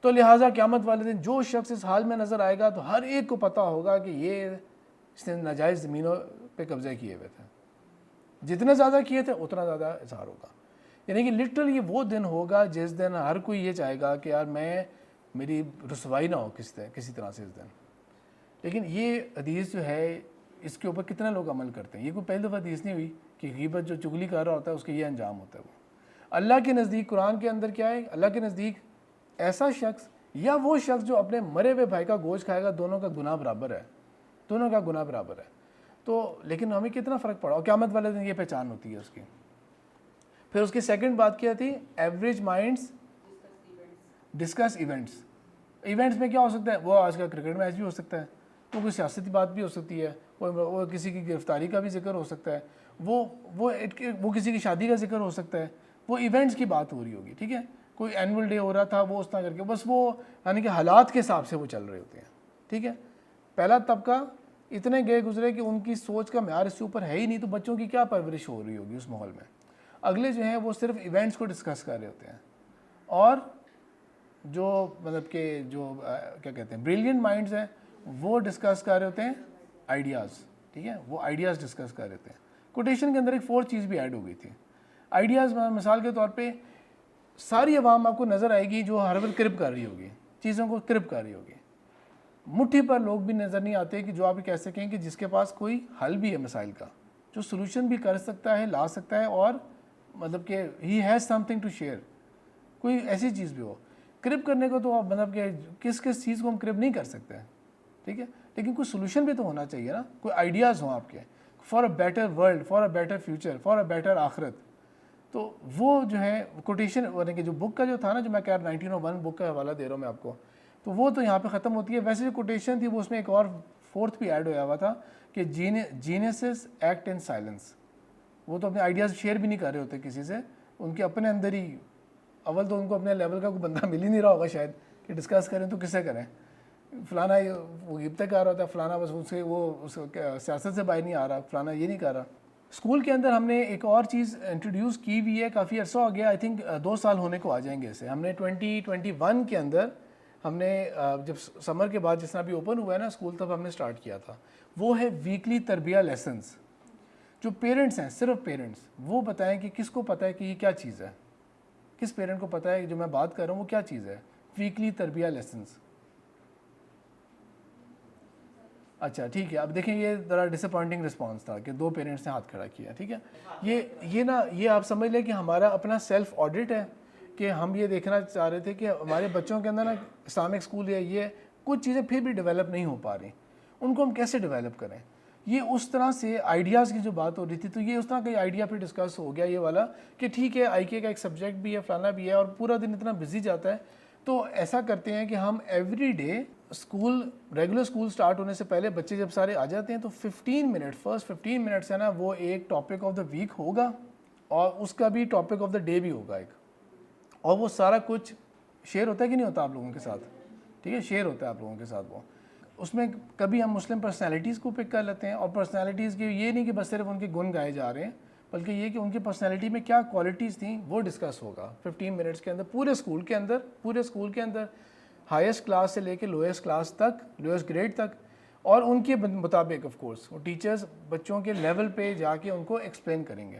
تو لہٰذا قیامت والے دن جو شخص اس حال میں نظر آئے گا تو ہر ایک کو پتہ ہوگا کہ یہ اس نے ناجائز زمینوں پہ قبضے کیے ہوئے تھے، جتنے زیادہ کیے تھے اتنا زیادہ اظہار ہوگا. یعنی کہ لٹرل یہ وہ دن ہوگا جس دن ہر کوئی یہ چاہے گا کہ یار میری رسوائی نہ ہو کسی طرح سے اس دن. لیکن یہ حدیث جو ہے اس کے اوپر کتنے لوگ عمل کرتے ہیں؟ یہ کوئی پہلی دفعہ حدیث نہیں ہوئی کہ غیبت جو چگلی کر رہا ہوتا ہے اس کے یہ انجام ہوتا ہے. وہ اللہ کے نزدیک قرآن کے اندر کیا ہے؟ اللہ کے نزدیک ایسا شخص یا وہ شخص جو اپنے مرے ہوئے بھائی کا گوشت کھائے گا، دونوں کا گناہ برابر ہے، دونوں کا گناہ برابر ہے. تو لیکن ہمیں کتنا فرق پڑا، اور قیامت والے دن یہ پہچان ہوتی ہے اس کی. پھر اس کی سیکنڈ بات کیا تھی؟ Average minds discuss events. Events میں کیا ہو سکتا ہے؟ وہ آج کا کرکٹ میچ بھی ہو سکتا ہے، وہ کوئی سیاسی بات بھی ہو سکتی ہے، وہ کسی کی گرفتاری کا بھی ذکر ہو سکتا ہے، وہ کسی کی شادی کا ذکر ہو سکتا ہے. وہ ایونٹس کی بات ہو رہی ہوگی. ٹھیک ہے، کوئی اینول ڈے ہو رہا تھا وہ اس طرح کر کے، بس وہ یعنی کہ حالات کے حساب سے وہ چل رہے ہوتے ہیں. ٹھیک ہے. پہلا طبقہ اتنے گئے گزرے کہ ان کی سوچ کا معیار اس سے اوپر ہے ہی نہیں، تو بچوں کی کیا پرورش ہو رہی ہوگی اس ماحول میں. اگلے جو ہیں وہ صرف ایونٹس کو ڈسکس کر رہے ہوتے ہیں، اور جو مطلب کہ جو کیا کہتے ہیں بریلینٹ مائنڈز ہیں وہ ڈسکس کر رہے ہوتے ہیں آئیڈیاز. ٹھیک ہے، وہ آئیڈیاز ڈسکس کر رہے ہوتے ہیں. کوٹیشن کے اندر ایک فورتھ چیز بھی ایڈ ہو گئی تھی، آئیڈیاز. مثال کے طور پہ ساری عوام آپ کو نظر آئے گی جو ہر وقت کرپ کر رہی ہوگی، چیزوں کو کرپ کر رہی ہوگی. مٹھی پر لوگ بھی نظر نہیں آتے کہ جو آپ کہہ سکیں کہ جس کے پاس کوئی حل بھی ہے مسائل کا، جو سلوشن بھی کر سکتا ہے، لا سکتا ہے، اور مطلب کہ he has something to share, کوئی ایسی چیز بھی ہو. کرپ کرنے کو تو آپ مطلب کہ کس چیز کو ہم کرپ نہیں کر سکتے ہیں. ٹھیک ہے، لیکن کوئی سلوشن بھی تو ہونا چاہیے نا، کوئی آئیڈیاز ہوں آپ کے for a better world, for a better future, for a better آخرت. تو وہ جو ہے کوٹیشن یعنی کہ جو بک کا جو تھا نا، جو میں کہہ رہا 1901 بک کا حوالہ دے رہا ہوں میں آپ کو، تو وہ تو یہاں پہ ختم ہوتی ہے. ویسے جو کوٹیشن تھی وہ اس میں ایک اور فورتھ بھی ایڈ ہوا ہوا تھا کہ جینیسز ایکٹ ان سائلنس. وہ تو اپنے آئیڈیاز شیئر بھی نہیں کر رہے ہوتے کسی سے، ان کے اپنے اندر ہی. اول تو ان کو اپنے لیول کا کوئی بندہ مل ہی نہیں رہا ہوگا شاید کہ ڈسکس کریں تو کس سے کریں. فلانا وہ غیبتیں کر رہا ہوتا ہے، فلانا بس اس سے وہ سیاست سے باہر نہیں آ رہا، فلانا یہ نہیں کر رہا. اسکول کے اندر ہم نے ایک اور چیز انٹروڈیوس کی ہوئی ہے، کافی عرصہ ہو گیا، آئی تھنک 2 سال ہونے کو آ جائیں گے اسے. ہم نے 2021 کے اندر ہم نے جب سمر کے بعد جس طرح بھی اوپن ہوا ہے نا اسکول، تب ہم نے اسٹارٹ کیا تھا. وہ ہے ویکلی تربیہ لیسنس. جو پیرنٹس ہیں، صرف پیرنٹس وہ بتائیں کہ کس کو پتہ ہے کہ یہ کیا چیز ہے، کس پیرنٹ کو پتہ ہے کہ جو میں بات کر رہا ہوں وہ کیا چیز ہے. ویکلی تربیہ لیسنس. اچھا ٹھیک ہے. اب دیکھیں یہ ذرا ڈس اپوائنٹنگ رسپانس تھا کہ 2 پیرنٹس نے ہاتھ کھڑا کیا. ٹھیک ہے, یہ آپ سمجھ لیں کہ ہمارا اپنا سیلف آڈٹ ہے کہ ہم یہ دیکھنا چاہ رہے تھے کہ ہمارے بچوں کے اندر نا اسلامک اسکول یا یہ کچھ چیزیں پھر بھی ڈیولپ نہیں ہو پا رہی, ان کو ہم کیسے ڈیولپ کریں. یہ اس طرح سے آئیڈیاز کی جو بات ہو رہی تھی, تو یہ اس طرح کا آئیڈیا پھر ڈسکس ہو گیا یہ والا کہ ٹھیک ہے آئی کے کا ایک سبجیکٹ بھی ہے, فلانا بھی ہے, اور پورا دن اتنا بزی جاتا ہے. تو ایسا کرتے ہیں کہ ہم every day school, regular school start ہونے سے پہلے بچے جب سارے آ جاتے ہیں تو 15 منٹس ہے نا, وہ ایک ٹاپک آف دا ویک ہوگا اور اس کا بھی ٹاپک آف دا ڈے بھی ہوگا ایک, اور وہ سارا کچھ شیئر ہوتا ہے کہ نہیں ہوتا آپ لوگوں کے ساتھ. ٹھیک ہے, شیئر ہوتا ہے آپ لوگوں کے ساتھ. وہ اس میں کبھی ہم مسلم پرسنالٹیز کو پک کر لیتے ہیں, اور پرسنالٹیز کی یہ نہیں کہ بس صرف ان کے گن گائے جا رہے ہیں, بلکہ یہ کہ ان کی پرسنالٹی میں کیا کوالٹیز تھیں وہ ڈسکس ہوگا 15 منٹس کے اندر پورے اسکول کے اندر ہائیسٹ کلاس سے لے کے لوئسٹ کلاس تک, لوئسٹ گریڈ تک, اور ان کے مطابق آف کورس وہ ٹیچرز بچوں کے لیول پہ جا کے ان کو ایکسپلین کریں گے.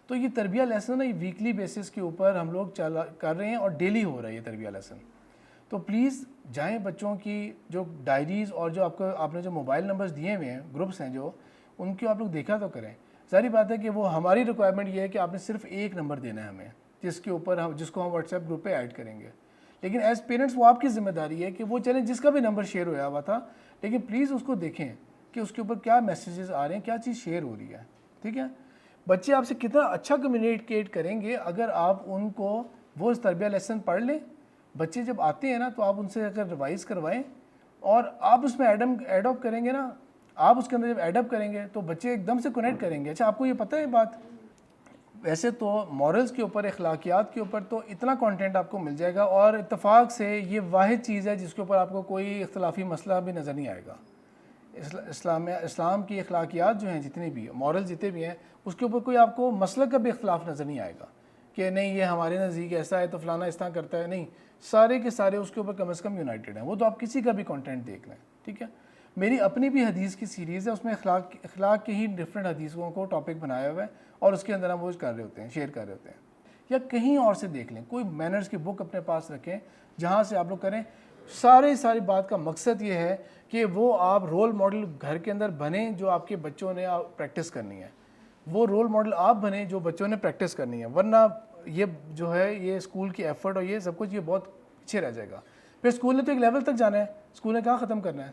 تو یہ تربیہ لیسن نا یہ ویکلی بیسس کے اوپر ہم لوگ کر رہے ہیں اور ڈیلی ہو رہا ہے یہ تربیہ لیسن. تو پلیز جائیں بچوں کی جو ڈائریز اور جو آپ نے جو موبائل نمبرز دیے ہوئے ہیں, گروپس ہیں جو, ان کو آپ لوگ دیکھا تو کریں. ظاہری بات ہے کہ وہ ہماری ریکوائرمنٹ یہ ہے کہ آپ نے صرف ایک نمبر دینا ہے ہمیں, جس کے اوپر جس کو ہم واٹس ایپ گروپ پہ ایڈ کریں گے. لیکن ایز پیرنٹس وہ آپ کی ذمہ داری ہے کہ وہ چلیں جس کا بھی نمبر شیئر ہوا ہوا تھا, لیکن پلیز اس کو دیکھیں کہ اس کے اوپر کیا میسیجز آ رہے ہیں, کیا چیز شیئر ہو رہی ہے. ٹھیک ہے, بچے آپ سے کتنا اچھا کمیونیکیٹ کریں گے اگر آپ ان کو وہ تربیہ لیسن پڑھ لیں. بچے جب آتے ہیں نا تو آپ ان سے اگر ریوائز کروائیں اور آپ اس میں ایڈ اپ کریں گے نا, آپ اس کے اندر جب ایڈ اپ کریں گے تو بچے ایک دم سے کنیکٹ کریں گے. اچھا آپ کو یہ پتہ ہے بات, ویسے تو مورلز کے اوپر, اخلاقیات کے اوپر تو اتنا کانٹینٹ آپ کو مل جائے گا, اور اتفاق سے یہ واحد چیز ہے جس کے اوپر آپ کو کوئی اختلافی مسئلہ بھی نظر نہیں آئے گا. اسلام کی اخلاقیات جو ہیں جتنی بھی, مورل جتنے بھی ہیں, اس کے اوپر کوئی آپ کو مسئلہ کا بھی اختلاف نظر نہیں آئے گا کہ نہیں یہ ہمارے نزدیک ایسا ہے تو فلانا اس طرح کرتا ہے. نہیں, سارے کے سارے اس کے اوپر کم از کم یونائٹڈ ہیں. وہ تو آپ کسی کا بھی کانٹینٹ دیکھ لیں. ٹھیک ہے, میری اپنی بھی حدیث کی سیریز ہے, اس میں اخلاق کے ہی ڈفرینٹ حدیثوں کو ٹاپک بنایا ہوا ہے, اور اس کے اندر ہم وہ کر رہے ہوتے ہیں, شیئر کر رہے ہوتے ہیں. یا کہیں اور سے دیکھ لیں, کوئی مینرز کی بک اپنے پاس رکھیں جہاں سے آپ لوگ کریں. ساری بات کا مقصد یہ ہے کہ وہ آپ رول ماڈل گھر کے اندر بنیں جو آپ کے بچوں نے پریکٹس کرنی ہے. وہ رول ماڈل آپ بنیں جو بچوں نے پریکٹس کرنی ہے, ورنہ یہ جو ہے یہ اسکول کی ایفرٹ اور یہ سب کچھ یہ بہت پیچھے رہ جائے گا. پھر اسکول نے تو ایک لیول تک جانا ہے, اسکول نے کہاں ختم کرنا ہے,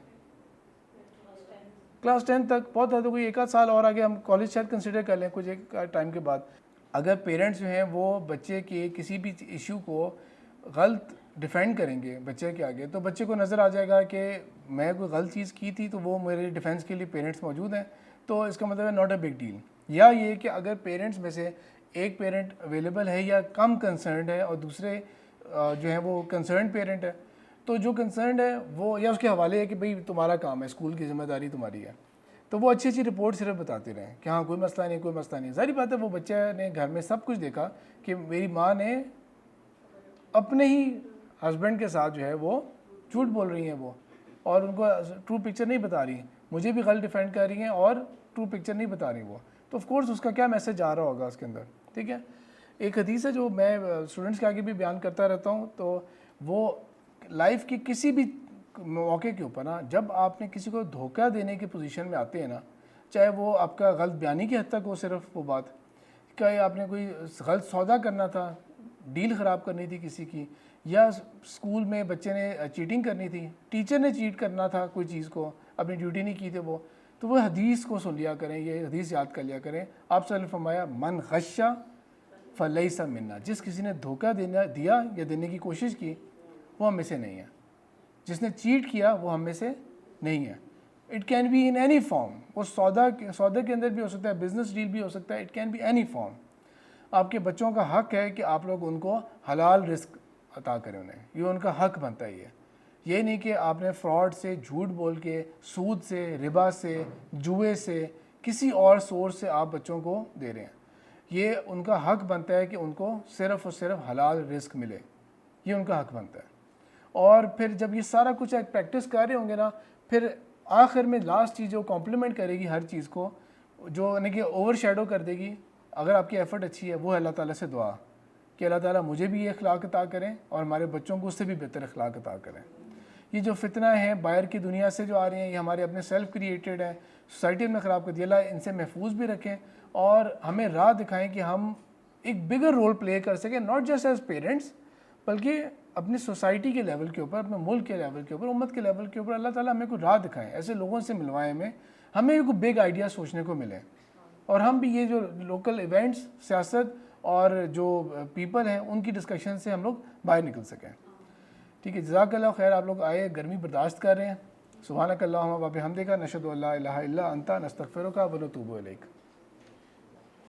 کلاس 10 تک. بہت ہے تو کوئی 1 آدھ سال اور آگے ہم کالج شاید کنسیڈر کر لیں کچھ ایک ٹائم کے بعد. اگر پیرنٹس جو ہیں وہ بچے کے کسی بھی ایشو کو غلط ڈیفینڈ کریں گے بچے کے آگے, تو بچے کو نظر آ جائے گا کہ میں کوئی غلط چیز کی تھی تو وہ میرے ڈیفینس کے لیے پیرنٹس موجود ہیں, تو اس کا مطلب ہے ناٹ اے بگ ڈیل. یا یہ کہ اگر پیرنٹس میں سے ایک پیرنٹ اویلیبل ہے یا کم کنسرنڈ ہے اور دوسرے جو ہیں وہ کنسرنڈ پیرنٹ ہے, تو جو کنسرنڈ ہے وہ یا اس کے حوالے ہے کہ بھئی تمہارا کام ہے, اسکول کی ذمہ داری تمہاری ہے, تو وہ اچھی رپورٹ صرف بتاتے رہیں کہ ہاں کوئی مسئلہ نہیں, کوئی مسئلہ نہیں. ظاہری بات ہے وہ بچہ نے گھر میں سب کچھ دیکھا کہ میری ماں نے اپنے ہی ہسبینڈ کے ساتھ جو ہے وہ جھوٹ بول رہی ہیں وہ, اور ان کو ٹرو پکچر نہیں بتا رہی, مجھے بھی غلط ڈیفینڈ کر رہی ہیں اور ٹرو پکچر نہیں بتا رہی وہ. تو آف کورس اس کا کیا میسج آ رہا ہوگا اس کے اندر. ٹھیک ہے, ایک حدیث ہے جو میں اسٹوڈنٹس کے آگے بھی بیان کرتا رہتا ہوں, تو وہ لائف کی کسی بھی موقع کے اوپر نا, جب آپ نے کسی کو دھوکہ دینے کی پوزیشن میں آتے ہیں نا, چاہے وہ آپ کا غلط بیانی کی حد تک ہو, صرف وہ بات کہ آپ نے کوئی غلط سودا کرنا تھا, ڈیل خراب کرنی تھی کسی کی, یا اسکول میں بچے نے چیٹنگ کرنی تھی, ٹیچر نے چیٹ کرنا تھا کوئی چیز کو, اپنی ڈیوٹی نہیں کی تھی وہ, تو وہ حدیث کو سن لیا کریں, یہ حدیث یاد کر لیا کریں. آپ صلی اللہ علیہ وسلم نے فرمایا من غش فلیس منا, جس کسی نے دھوکہ دیا یا دینے کی کوشش کی وہ ہم میں سے نہیں ہے, جس نے چیٹ کیا وہ ہم میں سے نہیں ہے. It can be in any form, وہ سودا کے اندر بھی ہو سکتا ہے, بزنس ڈیل بھی ہو سکتا ہے, it can be any form. آپ کے بچوں کا حق ہے کہ آپ لوگ ان کو حلال رزق عطا کریں انہیں, یہ ان کا حق بنتا ہے. یہ نہیں کہ آپ نے فراڈ سے, جھوٹ بول کے, سود سے, ربا سے, جوئے سے, کسی اور سورس سے آپ بچوں کو دے رہے ہیں. یہ ان کا حق بنتا ہے کہ ان کو صرف اور صرف حلال رزق ملے, یہ ان کا حق بنتا ہے. اور پھر جب یہ سارا کچھ ایک پریکٹس کر رہے ہوں گے نا, پھر آخر میں لاسٹ چیز جو کمپلیمنٹ کرے گی ہر چیز کو, جو یعنی کہ اوور شیڈو کر دے گی اگر آپ کی ایفرٹ اچھی ہے, وہ اللہ تعالیٰ سے دعا کہ اللہ تعالیٰ مجھے بھی یہ اخلاق عطا کریں اور ہمارے بچوں کو اس سے بھی بہتر اخلاق عطا کریں. یہ جو فتنہ ہیں باہر کی دنیا سے جو آ رہے ہیں یہ ہمارے اپنے سیلف کریٹڈ ہیں, سوسائٹی میں خراب کر دیا. اللہ ان سے محفوظ بھی رکھیں اور ہمیں راہ دکھائیں کہ ہم ایک بگر رول پلے کر سکیں, ناٹ جسٹ ایز پیرنٹس بلکہ اپنی سوسائٹی کے لیول کے اوپر, اپنے ملک کے لیول کے اوپر, امت کے لیول کے اوپر. اللہ تعالیٰ ہمیں کوئی راہ دکھائیں, ایسے لوگوں سے ملوائیں, ہمیں کوئی بگ آئیڈیا سوچنے کو ملے اور ہم بھی یہ جو لوکل ایونٹس, سیاست اور جو پیپل ہیں ان کی ڈسکشن سے ہم لوگ باہر نکل سکیں. ٹھیک ہے, جزاک اللہ خیر. آپ لوگ آئے, گرمی برداشت کر رہے ہیں. سبحانک اللہم و بحمدک, نشہد ان لا الہ الا انت, نستغفرک و نتوب الیک.